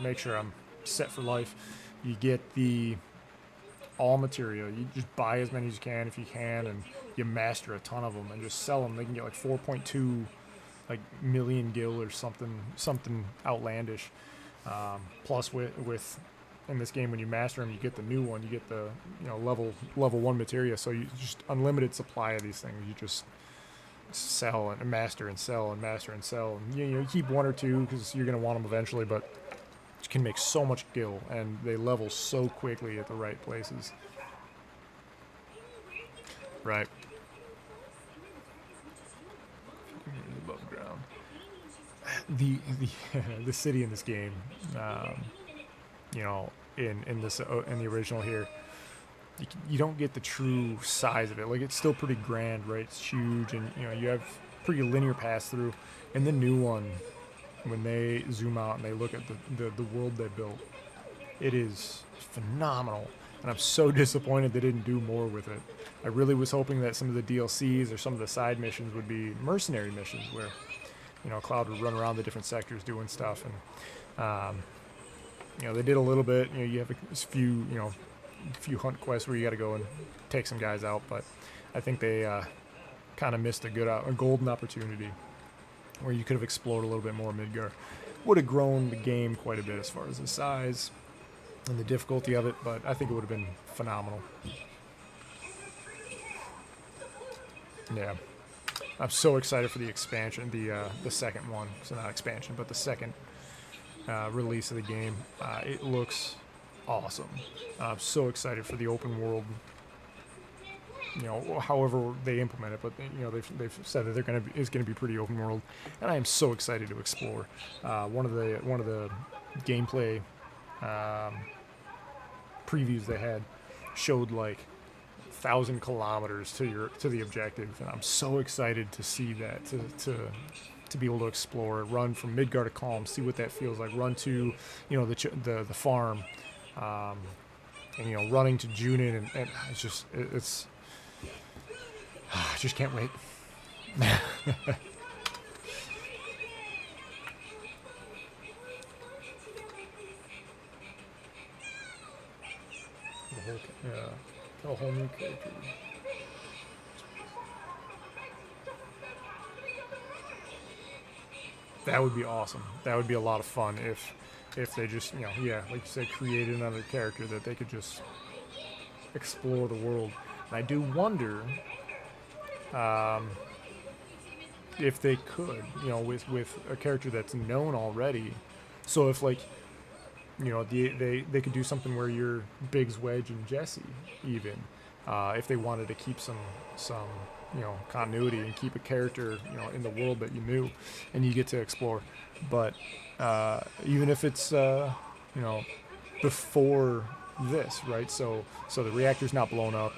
make sure I'm set for life. You get the all material. You just buy as many as you can if you can, and you master a ton of them and just sell them. They can get like 4.2 million gil or something outlandish. Plus with in this game, when you master them, you get the new one. You get the level 1 materia. So you just unlimited supply of these things. You just sell and master and sell and master and sell. And you keep 1 or 2 because you're gonna want them eventually, but you can make so much gil, and they level so quickly at the right places. Right. Above ground. The city in this game, in the original here, you don't get the true size of it. Like, it's still pretty grand, right? It's huge, and you have pretty linear pass through. In the new one, when they zoom out and they look at the world they built, it is phenomenal. And I'm so disappointed they didn't do more with it. I really was hoping that some of the DLCs or some of the side missions would be mercenary missions where, Cloud would run around the different sectors doing stuff. And, they did a little bit. You have a few hunt quests where you got to go and take some guys out. But I think they kind of missed a golden opportunity where you could have explored a little bit more Midgar. Would have grown the game quite a bit as far as the size and the difficulty of it, but I think it would have been phenomenal. Yeah. I'm so excited for the expansion, the second one. So not expansion, but the second release of the game. It looks awesome. I'm so excited for the open world. You know, however they implement it, but you know they've said that it's gonna be pretty open world, and I am so excited to explore. One of the gameplay previews they had showed like 1,000 kilometers to the objective, and I'm so excited to see that to be able to explore, run from Midgar to Calm, see what that feels like, run to, you know, the farm, and you know, running to Junin, and it's just it's I just can't wait. The whole, yeah, a whole new character. That would be awesome. That would be a lot of fun if they just, you know, yeah, like you said, created another character that they could just explore the world. And I do wonder if they could, you know, with a character that's known already. So if like, you know, they could do something where you're Biggs, Wedge, and Jesse, even if they wanted to keep some you know, continuity and keep a character, you know, in the world that you knew and you get to explore. But even if it's you know, before this, right? So the reactor's not blown up,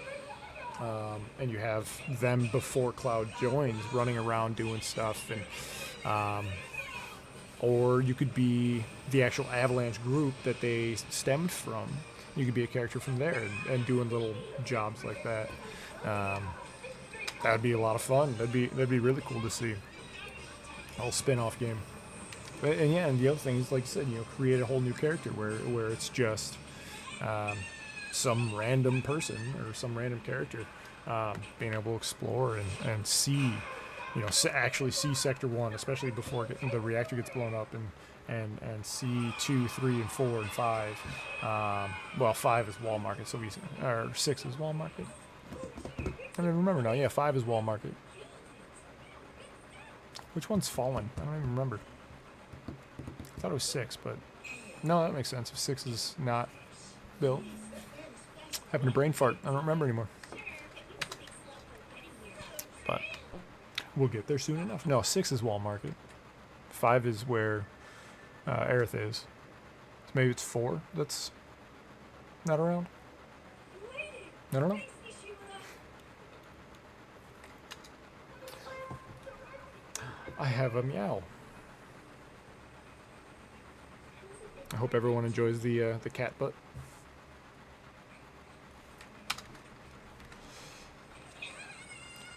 and you have them before Cloud joins running around doing stuff, and or you could be the actual Avalanche group that they stemmed from. You could be a character from there and doing little jobs like that. That would be a lot of fun. That'd be really cool to see. A whole spin-off game. And yeah, and the other thing is, like you said, you know, create a whole new character where it's just some random person or some random character being able to explore and see, you know, actually see Sector 1, especially before the reactor gets blown up, and see 2, 3, and 4, and 5. Well, 5 is Wall Market, so or 6 is Wall Market. I don't even remember now. Yeah, 5 is Wall Market. Which one's Fallen? I don't even remember. I thought it was 6, but no, that makes sense. If 6 is not built. Having a brain fart. I don't remember anymore. But we'll get there soon enough. No, 6 is Wall Market. 5 is where Aerith is. So maybe it's 4 that's not around. I don't know. I have a meow. I hope everyone enjoys the cat butt.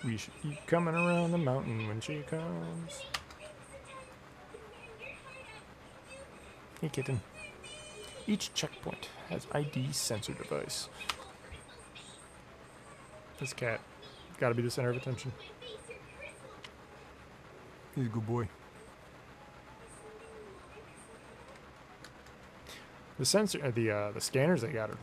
We should keep coming around the mountain when she comes. Hey, kitten. Each checkpoint has ID sensor device. This cat gotta be the center of attention. He's a good boy. The sensor, the scanners they got are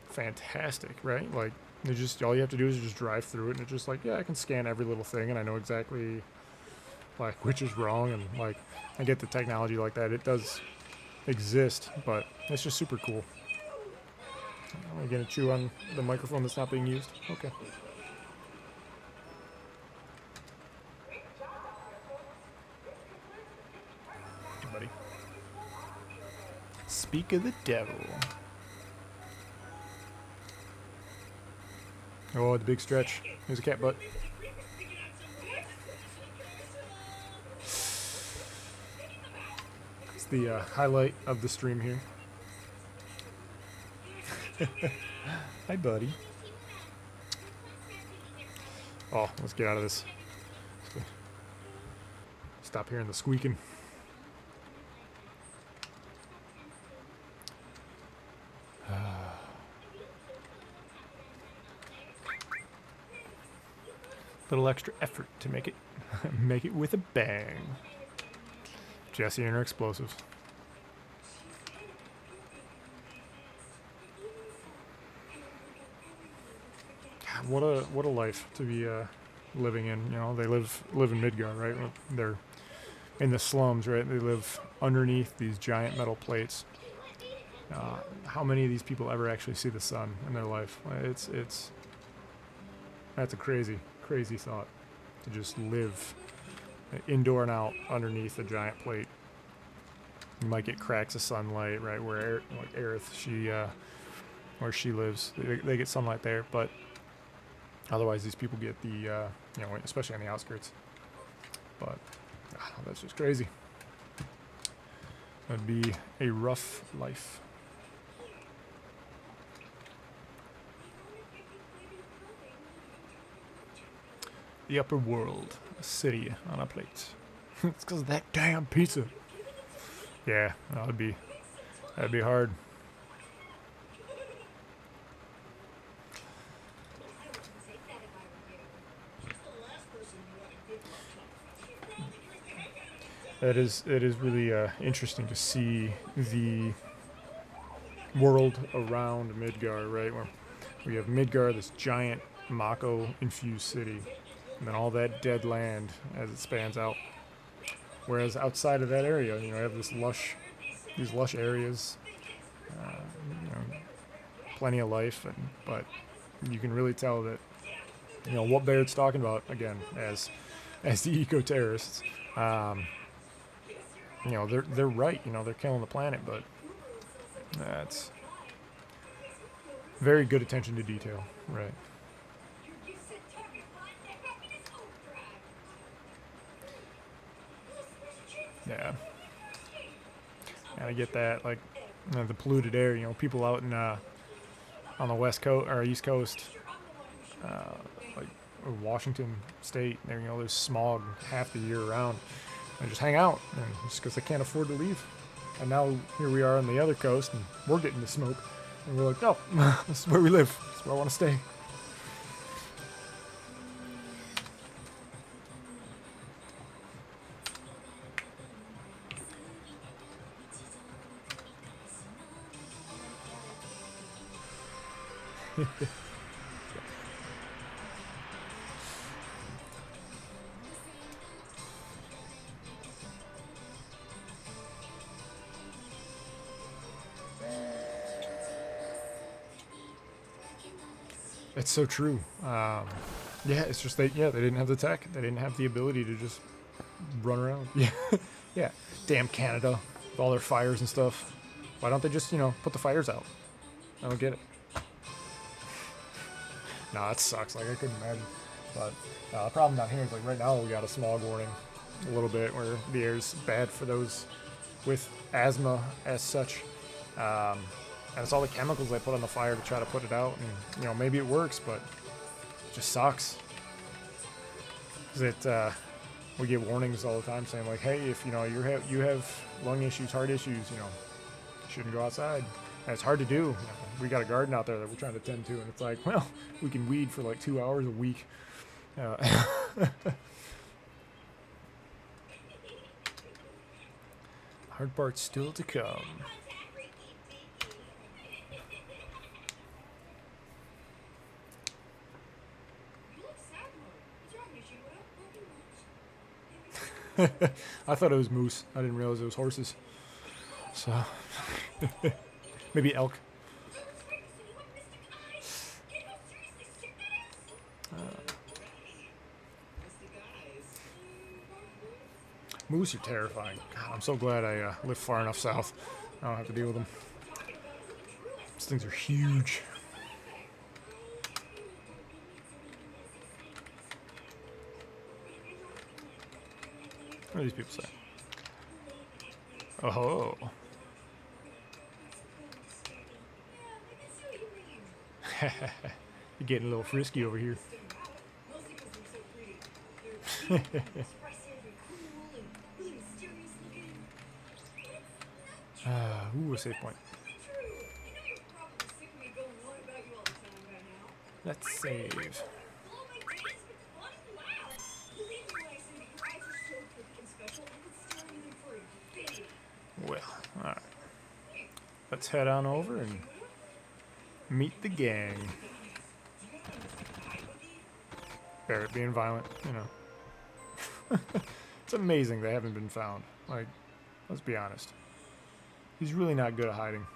fantastic, right? Like, they just, all you have to do is just drive through it, and it's just like, yeah, I can scan every little thing, and I know exactly like which is wrong, and like I get the technology like that. It does exist, but it's just super cool. Am I gonna chew on the microphone that's not being used? Okay. Buddy. Speak of the devil. Oh, the big stretch. There's a cat butt. It's the highlight of the stream here. Hi, buddy. Oh, let's get out of this. Stop hearing the squeaking. Little extra effort to make it with a bang. Jessie and her explosives. God, what a life to be living in. You know, they live in Midgar, right? They're in the slums, right? They live underneath these giant metal plates, How many of these people ever actually see the sun in their life? That's a crazy thought, to just live indoor and out underneath a giant plate. You might get cracks of sunlight right where like Aerith, where she lives, they get sunlight there, but otherwise these people get the you know, especially on the outskirts. But that's just crazy. That'd be a rough life. The upper world, a city on a plate. It's because of that damn pizza. Yeah, that'd be hard. It is really interesting to see the world around Midgar, right? Where we have Midgar, this giant Mako-infused city, and then all that dead land as it spans out. Whereas outside of that area, you know, I have these lush areas, you know, plenty of life, but you can really tell that, you know, what Baird's talking about again as the eco-terrorists. You know, they're right. You know, they're killing the planet, but that's very good attention to detail, right? Yeah, and I get that. Like, you know, the polluted air. You know, people out in on the West Coast or East Coast, like Washington State. There, you know, there's smog half the year around. They just hang out, and just because they can't afford to leave. And now here we are on the other coast, and we're getting the smoke, and we're like, no, this is where we live. This is where I want to stay. It's so true. Yeah, it's just they didn't have the tech. They didn't have the ability to just run around. Yeah, yeah. Damn Canada with all their fires and stuff. Why don't they just, you know, put the fires out? I don't get it. Nah, that sucks. Like, I couldn't imagine. But the problem down here is, like, right now we got a smog warning a little bit where the air's bad for those with asthma as such. And it's all the chemicals they put on the fire to try to put it out. And, you know, maybe it works, but it just sucks. Because we get warnings all the time saying, like, hey, if, you know, you have lung issues, heart issues, you know, you shouldn't go outside. And it's hard to do. You know, we got a garden out there that we're trying to tend to, and it's like, well, we can weed for like 2 hours a week. Hard part still to come. I thought it was moose. I didn't realize it was horses. So, maybe elk. Moose are terrifying. God, I'm so glad I live far enough south. I don't have to deal with them. These things are huge. What do these people say? Oh. You're getting a little frisky over here. Ooh, a save point. Let's save. Well, alright. Let's head on over and meet the gang. Barrett being violent, you know. It's amazing they haven't been found. Like, let's be honest. He's really not good at hiding.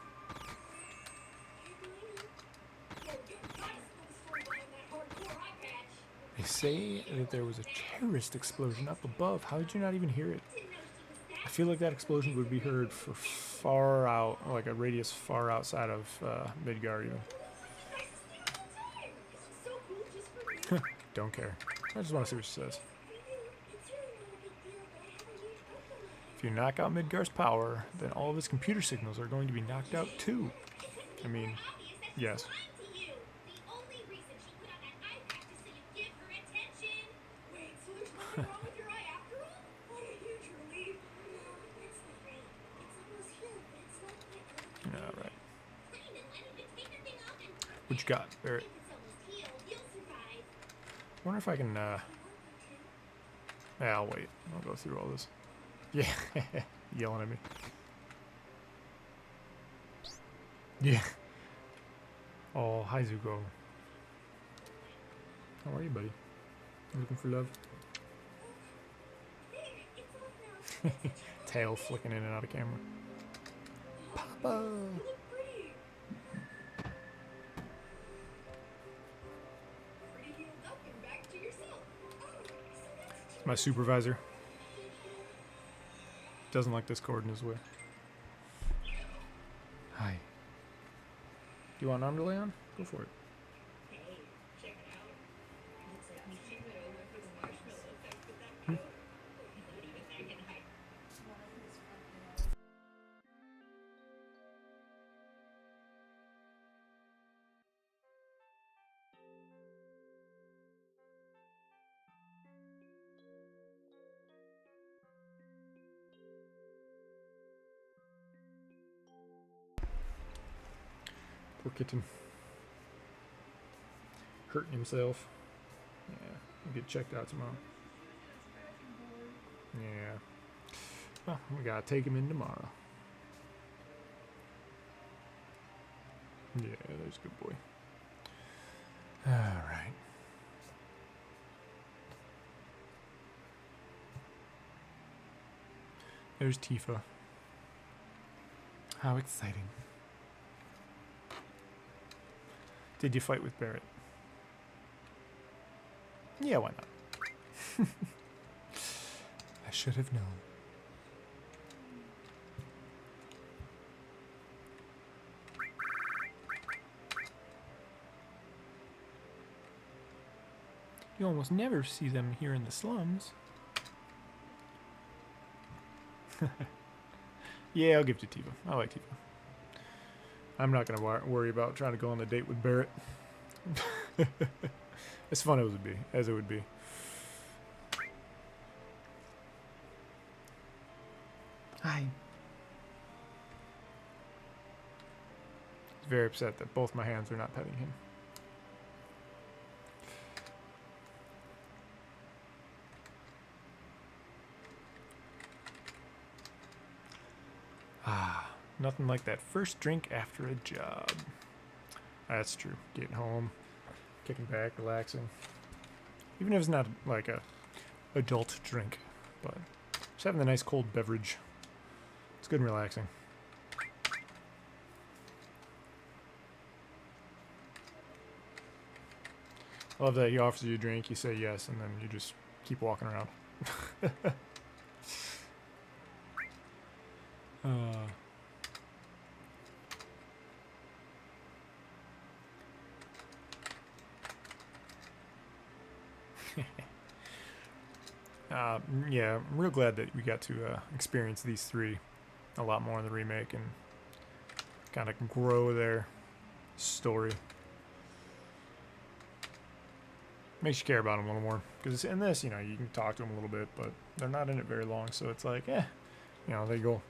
They say that there was a terrorist explosion up above. How did you not even hear it? I feel like that explosion would be heard for far out, like a radius far outside of Midgar even. Don't care. I just want to see what she says. If you knock out Midgar's power, then all of his computer signals are going to be knocked out too. I mean, yes. Alright. What you got, Barrett? I wonder if I can, yeah, I'll wait. I'll go through all this. Yeah, yelling at me. Yeah. Oh, hi, Zuko. How are you, buddy? You looking for love? Tail flicking in and out of camera. Papa! My supervisor doesn't like Discord in his way. Hi. Do you want an arm to lay on? Go for it. Poor kitten. Hurting himself. Yeah, we'll get checked out tomorrow. Yeah. Well, we gotta take him in tomorrow. Yeah, there's a good boy. Alright. There's Tifa. How exciting. Did you fight with Barrett? Yeah, why not? I should have known. You almost never see them here in the slums. Yeah, I'll give it to Tifa. I like Tifa. I'm not going to worry about trying to go on a date with Barrett. As fun as it would be. Hi. He's very upset that both my hands are not petting him. Nothing like that first drink after a job. That's true. Getting home, kicking back, relaxing. Even if it's not like a adult drink, but just having the nice cold beverage. It's good and relaxing. I love that he offers you a drink, you say yes, and then you just keep walking around. Yeah, I'm real glad that we got to experience these three a lot more in the remake and kind of grow their story. Makes you care about them a little more. Because in this, you know, you can talk to them a little bit, but they're not in it very long, so it's like, you know, they go,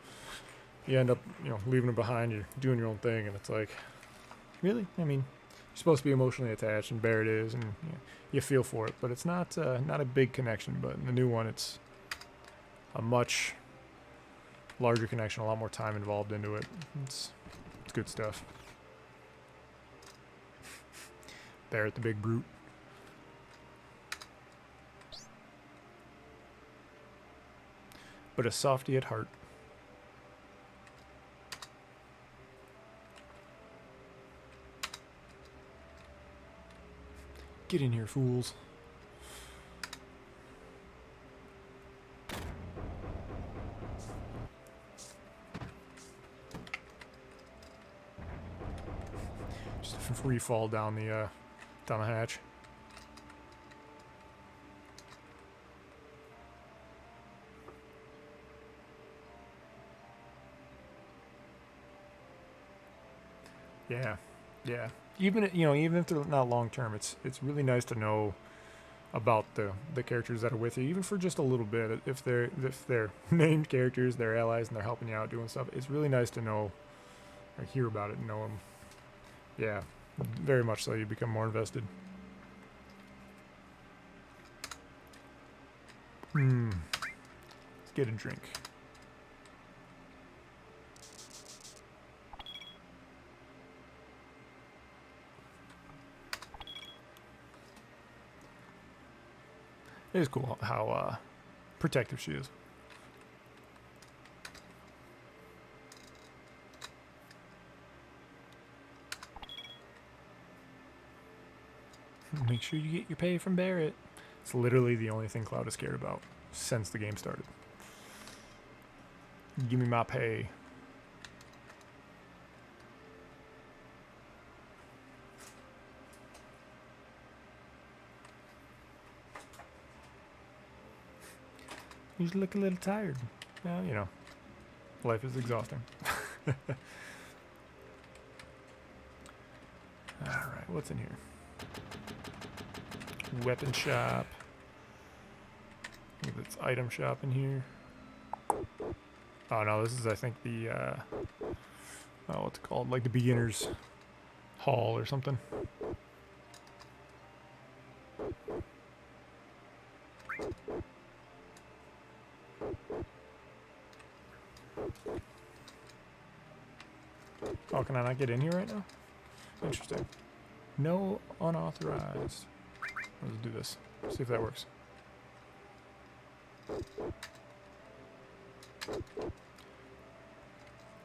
you end up, you know, leaving them behind, you're doing your own thing, and it's like, really? I mean, you're supposed to be emotionally attached, and Barrett is, and you feel for it, but it's not not a big connection. But in the new one, it's a much larger connection, a lot more time involved into it. It's good stuff. Barrett the big brute. But a softy at heart. Get in here, fools. free fall down the hatch. Yeah, yeah. Even even if they're not long term, it's really nice to know about the characters that are with you, even for just a little bit. If they're named characters, they're allies, and they're helping you out doing stuff, it's really nice to know or hear about it and know them. Yeah, very much so. You become more invested. Let's get a drink. It is cool how protective she is. Make sure you get your pay from Barrett. It's literally the only thing Cloud has cared about since the game started. Give me my pay. You look a little tired. Well, you know, life is exhausting. Alright, what's in here? Weapon shop. Maybe it's item shop in here. Oh no, this is I think the oh, what's it called? Like the beginner's hall or something. Oh, can I not get in here right now? Interesting. No unauthorized. Let's do this. See if that works.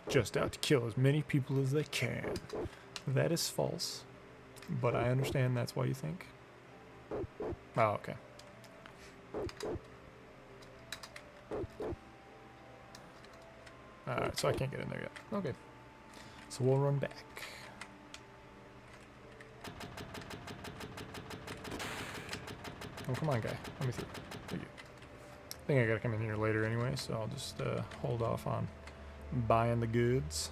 Just out to kill as many people as they can. That is false. But I understand that's why you think. Oh, okay. Alright, so I can't get in there yet. Okay. So we'll run back. Oh, come on, guy. Let me through. Thank you. I think I gotta come in here later anyway, so I'll just hold off on buying the goods.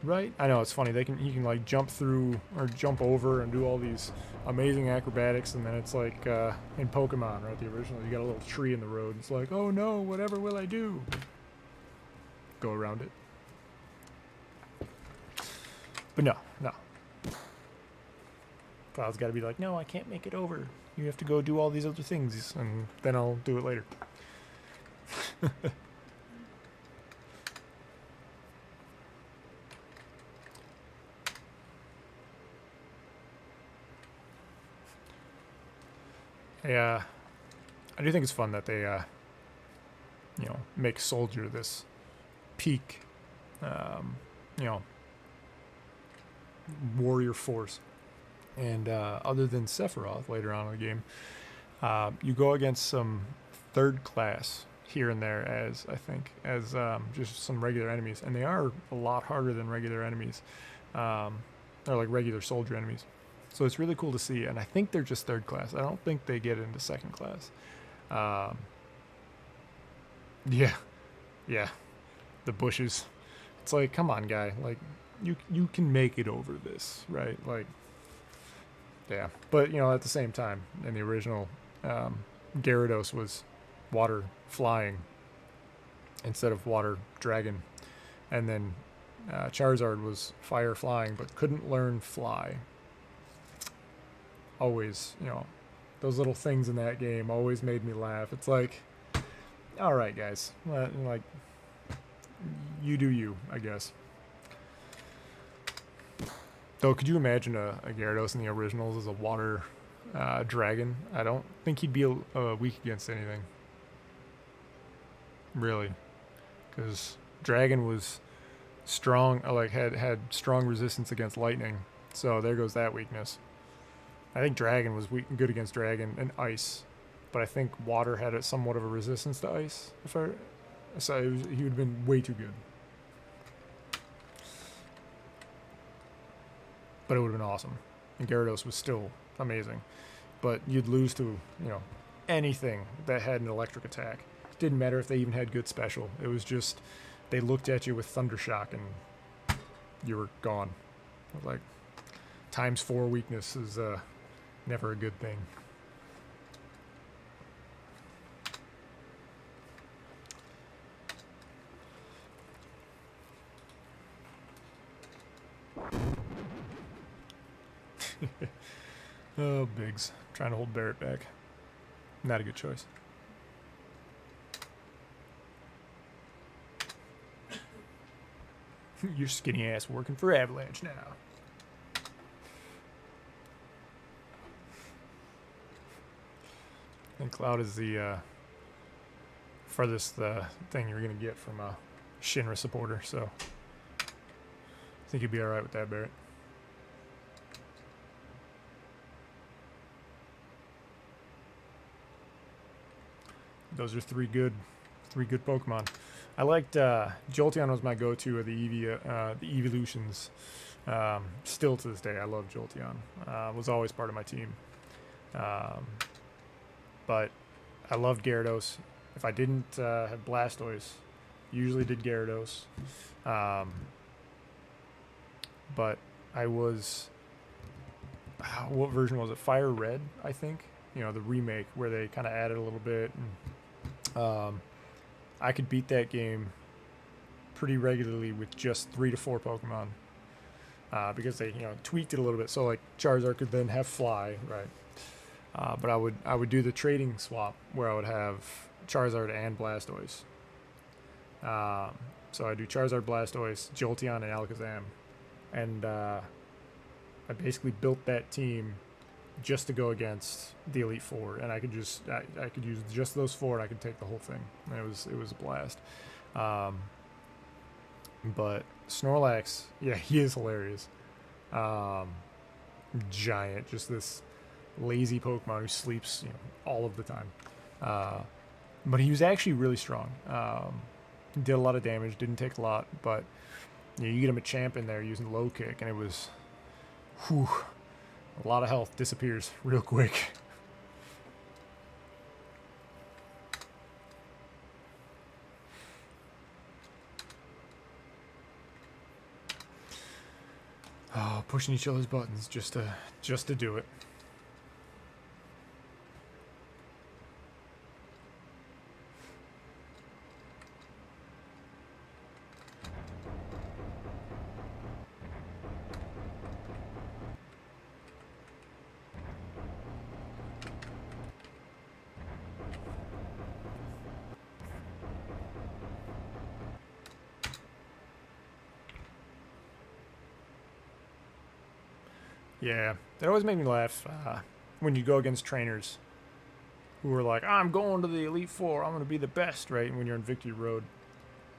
Right? I know, it's funny. He can like jump through or jump over and do all these amazing acrobatics, and then it's like in Pokemon, right? The original, you got a little tree in the road. It's like, oh no, whatever will I do? Go around it. But no. Cloud's got to be like, no, I can't make it over. You have to go do all these other things, and then I'll do it later. Yeah, I do think it's fun that they, make Soldier this peak, warrior force. And other than Sephiroth later on in the game, you go against some third class here and there as just some regular enemies, and they are a lot harder than regular enemies. They're like regular soldier enemies. So it's really cool to see, and I think they're just third class. I don't think they get into second class. Yeah, the bushes. It's like, come on, guy. Like, you can make it over this, right? Like, yeah. But at the same time, in the original, Gyarados was water flying instead of water dragon, and then Charizard was fire flying but couldn't learn fly. Always, those little things in that game always made me laugh. It's like, all right, guys, like, you do you, I guess. Though, could you imagine a Gyarados in the originals as a water dragon? I don't think he'd be weak against anything. Really. Because dragon was strong, like had strong resistance against lightning. So there goes that weakness. I think dragon was good against dragon and ice. But I think water had somewhat of a resistance to ice, So he would have been way too good. But it would have been awesome. And Gyarados was still amazing. But you'd lose to, you know, anything that had an electric attack. It didn't matter if they even had good special. It was just, they looked at you with Thunder Shock and you were gone. It was like, ×4 weakness is never a good thing. Oh, Biggs. Trying to hold Barrett back. Not a good choice. Your skinny ass working for Avalanche now. And Cloud is the furthest thing you're going to get from a Shinra supporter, so I think you'll be alright with that, Barrett. Those are three good Pokemon. I liked Jolteon was my go-to of the evolutions. Still to this day, I love Jolteon. Was always part of my team. But I loved Gyarados. If I didn't have Blastoise, usually did Gyarados. But I was, what version was it? Fire Red, I think. You know, the remake where they kind of added a little bit. And, I could beat that game pretty regularly with just 3 to 4 Pokemon. Because they, you know, tweaked it a little bit. So like Charizard could then have Fly, right? But I would do the trading swap where I would have Charizard and Blastoise. So I do Charizard, Blastoise, Jolteon, and Alakazam. And I basically built that team just to go against the Elite Four, and I could just I could use just those 4 and I could take the whole thing. And it was a blast. But Snorlax, yeah, he is hilarious. Giant, just this lazy Pokemon who sleeps, you know, all of the time. But he was actually really strong. Did a lot of damage, didn't take a lot, but you know, you get him a champ in there using low kick, and it was, whew, a lot of health disappears real quick. Oh, pushing each other's buttons just to do it. Yeah, that always made me laugh when you go against trainers who are like, I'm going to the Elite Four, I'm going to be the best, right? And when you're on Victory Road.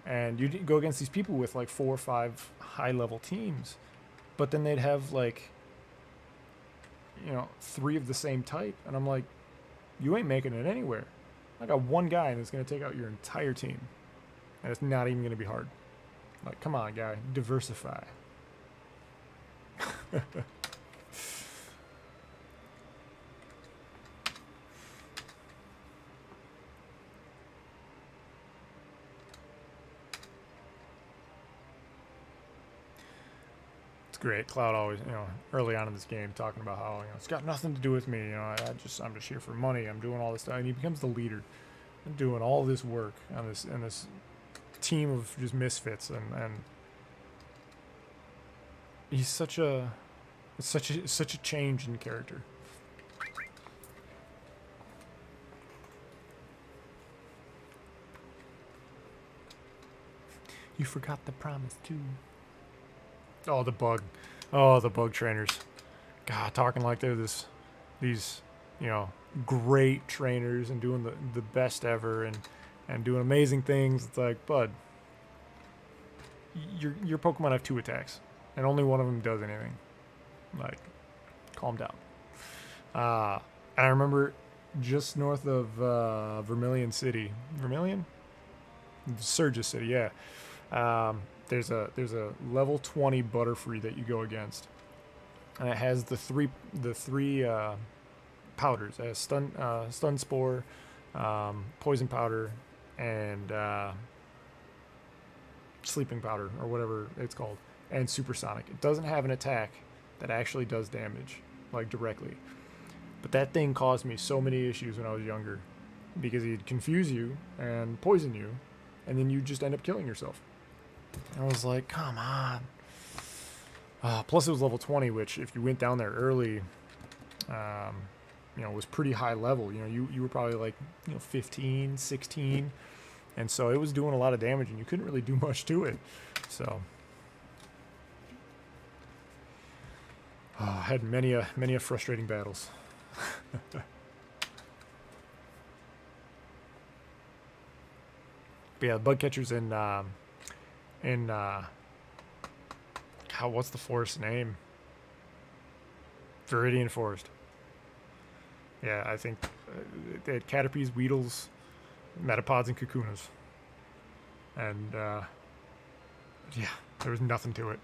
And you go against these people with like 4 or 5 high-level teams, but then they'd have like, you know, 3 of the same type. And I'm like, you ain't making it anywhere. I got one guy and it's going to take out your entire team. And it's not even going to be hard. Like, come on, guy, diversify. It's great. Cloud always, you know, early on in this game talking about how, you know, it's got nothing to do with me. You know, I'm just here for money. I'm doing all this stuff, and he becomes the leader, and doing all this work on this team of just misfits, and he's such a change in character. You forgot the promise too. Oh, the bug. Oh, the bug trainers. God, talking like they're these, you know, great trainers and doing the best ever and doing amazing things. It's like, bud, your Pokemon have 2 attacks, and only one of them does anything. Like, calm down. And I remember just north of Vermilion City. Vermilion? Surges City, yeah. There's a level 20 Butterfree that you go against, and it has the three powders. It has stun spore, poison powder, and sleeping powder, or whatever it's called, and supersonic. It doesn't have an attack that actually does damage, like directly. But that thing caused me so many issues when I was younger, because he'd confuse you and poison you, and then you just end up killing yourself. I was like, come on. Plus it was level 20, which if you went down there early, was pretty high level. You were probably like 15, 16, and so it was doing a lot of damage, and you couldn't really do much to it. So I had many a frustrating battles. But yeah, bug catchers in what's the forest name? Viridian Forest. Yeah, I think they had Caterpies, Weedles, Metapods, and Kakunas. And yeah, there was nothing to it.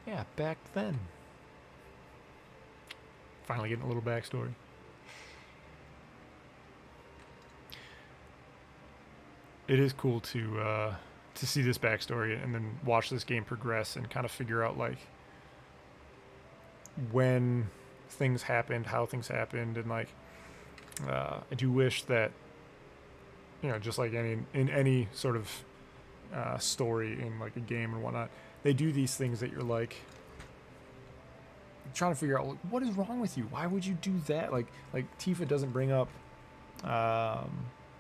Yeah, back then. Finally getting a little backstory. It is cool to see this backstory and then watch this game progress and kind of figure out like when things happened, how things happened, and like I do wish that just like in any sort of story in like a game and whatnot, they do these things that you're like trying to figure out, like, what is wrong with you? Why would you do that? Like Tifa doesn't bring up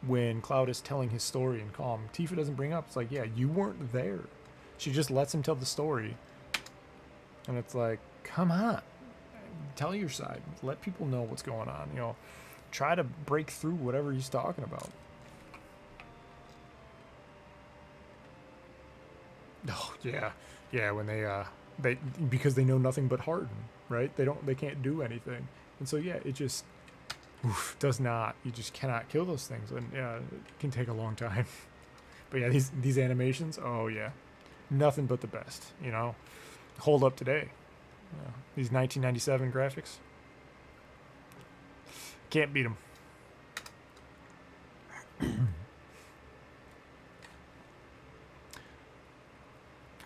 when Cloud is telling his story in Calm. Tifa doesn't bring up. It's like, yeah, you weren't there. She just lets him tell the story, and it's like, come on, tell your side. Let people know what's going on. Try to break through whatever he's talking about. Oh yeah. When they because they know nothing but Harden, right? They can't do anything, and so yeah, it just does not. You just cannot kill those things, and yeah, it can take a long time. But yeah, these animations, oh yeah, nothing but the best. Hold up today. These 1997 graphics, can't beat them.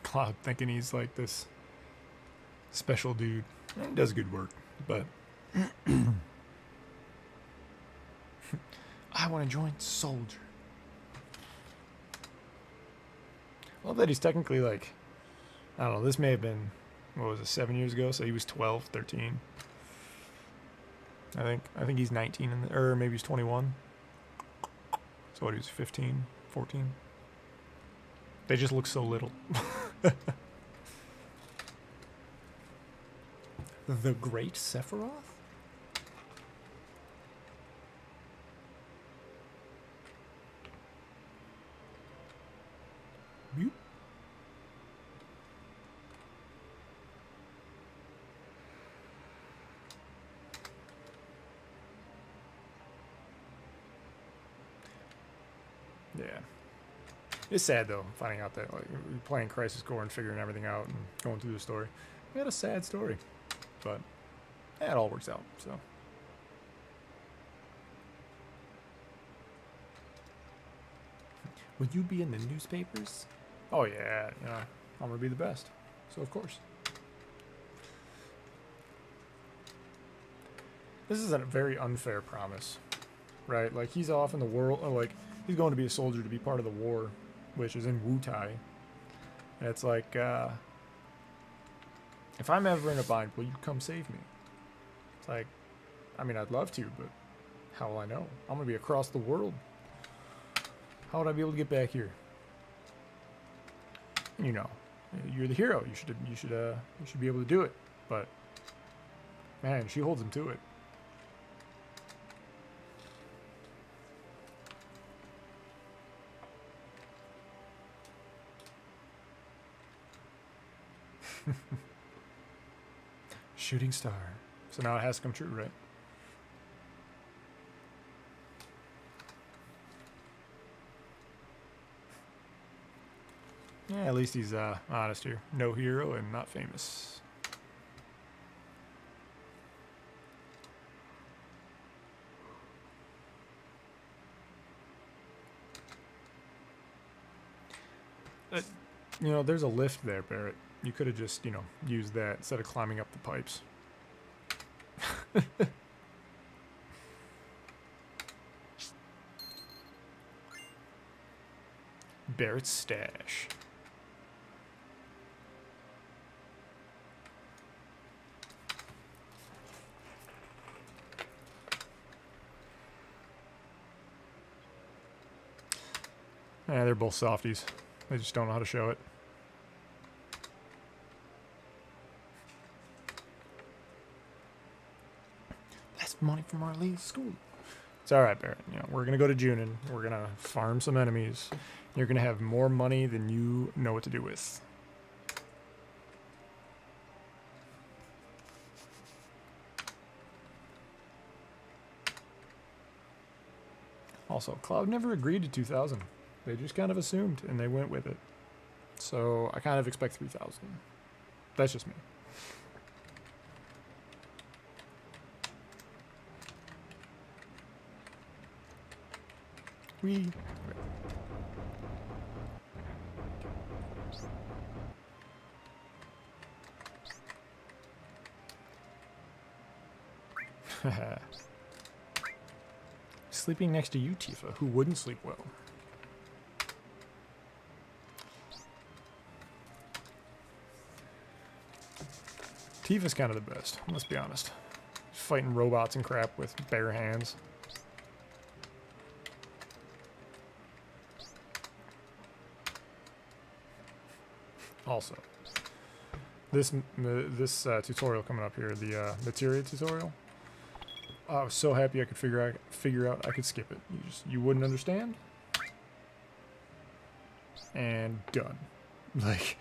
Cloud thinking he's like this special dude. He does good work, but I want to join Soldier. I love that he's technically like, I don't know, this may have been, what was it, 7 years ago? So he was 12, 13. I think he's 19, or maybe he's 21. So what, he was 15, 14? They just look so little. The Great Sephiroth? Mute? Yeah. It's sad though, finding out that like playing Crisis Core and figuring everything out and going through the story. We had a sad story, but it all works out. So would you be in the newspapers? Oh yeah, I'm gonna be the best. So of course. This is a very unfair promise, right? Like he's off in the world, like he's going to be a soldier to be part of the war, which is in Wutai. And it's like, if I'm ever in a bind, will you come save me? It's like, I mean, I'd love to, but how will I know? I'm going to be across the world. How would I be able to get back here? And you're the hero. You should be able to do it. But man, she holds him to it. Shooting star. So now it has to come true, right? Yeah, at least he's honest here. No hero and not famous. You know, there's a lift there, Barrett. You could have just, you know, used that instead of climbing up the pipes. Barrett's stash. Yeah, they're both softies. They just don't know how to show it. That's money from Marlene's school. It's all right, Barrett. You know, we're gonna go to Junin. We're gonna farm some enemies. You're gonna have more money than you know what to do with. Also, Cloud never agreed to 2,000. They just kind of assumed, and they went with it. So I kind of expect 3,000. That's just me. Wee. Sleeping next to you, Tifa. Who wouldn't sleep well? Tifa's kind of the best, let's be honest. Fighting robots and crap with bare hands. Also, this tutorial coming up here, the materia tutorial. I was so happy I could figure out I could skip it. You wouldn't understand, and done. Like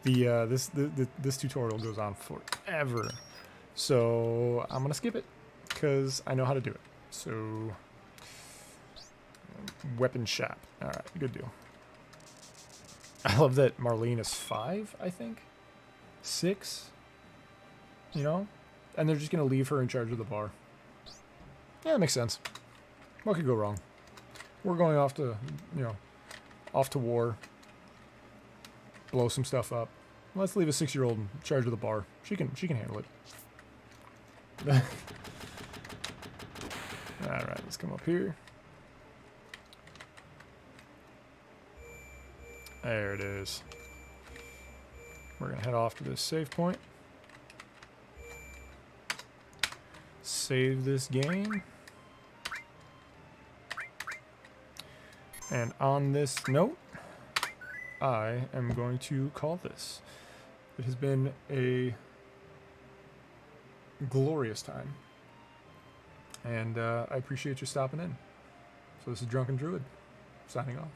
this tutorial goes on forever, so I'm gonna skip it because I know how to do it. So weapon shop. All right, good deal. I love that Marlene is 5, I think. 6. You know? And they're just going to leave her in charge of the bar. Yeah, that makes sense. What could go wrong? We're going off to, you know, off to war. Blow some stuff up. Let's leave a 6-year-old in charge of the bar. She can handle it. Alright, let's come up here. There it is. We're going to head off to this save point. Save this game. And on this note, I am going to call this. It has been a glorious time. And I appreciate you stopping in. So this is Drunken Druid, signing off.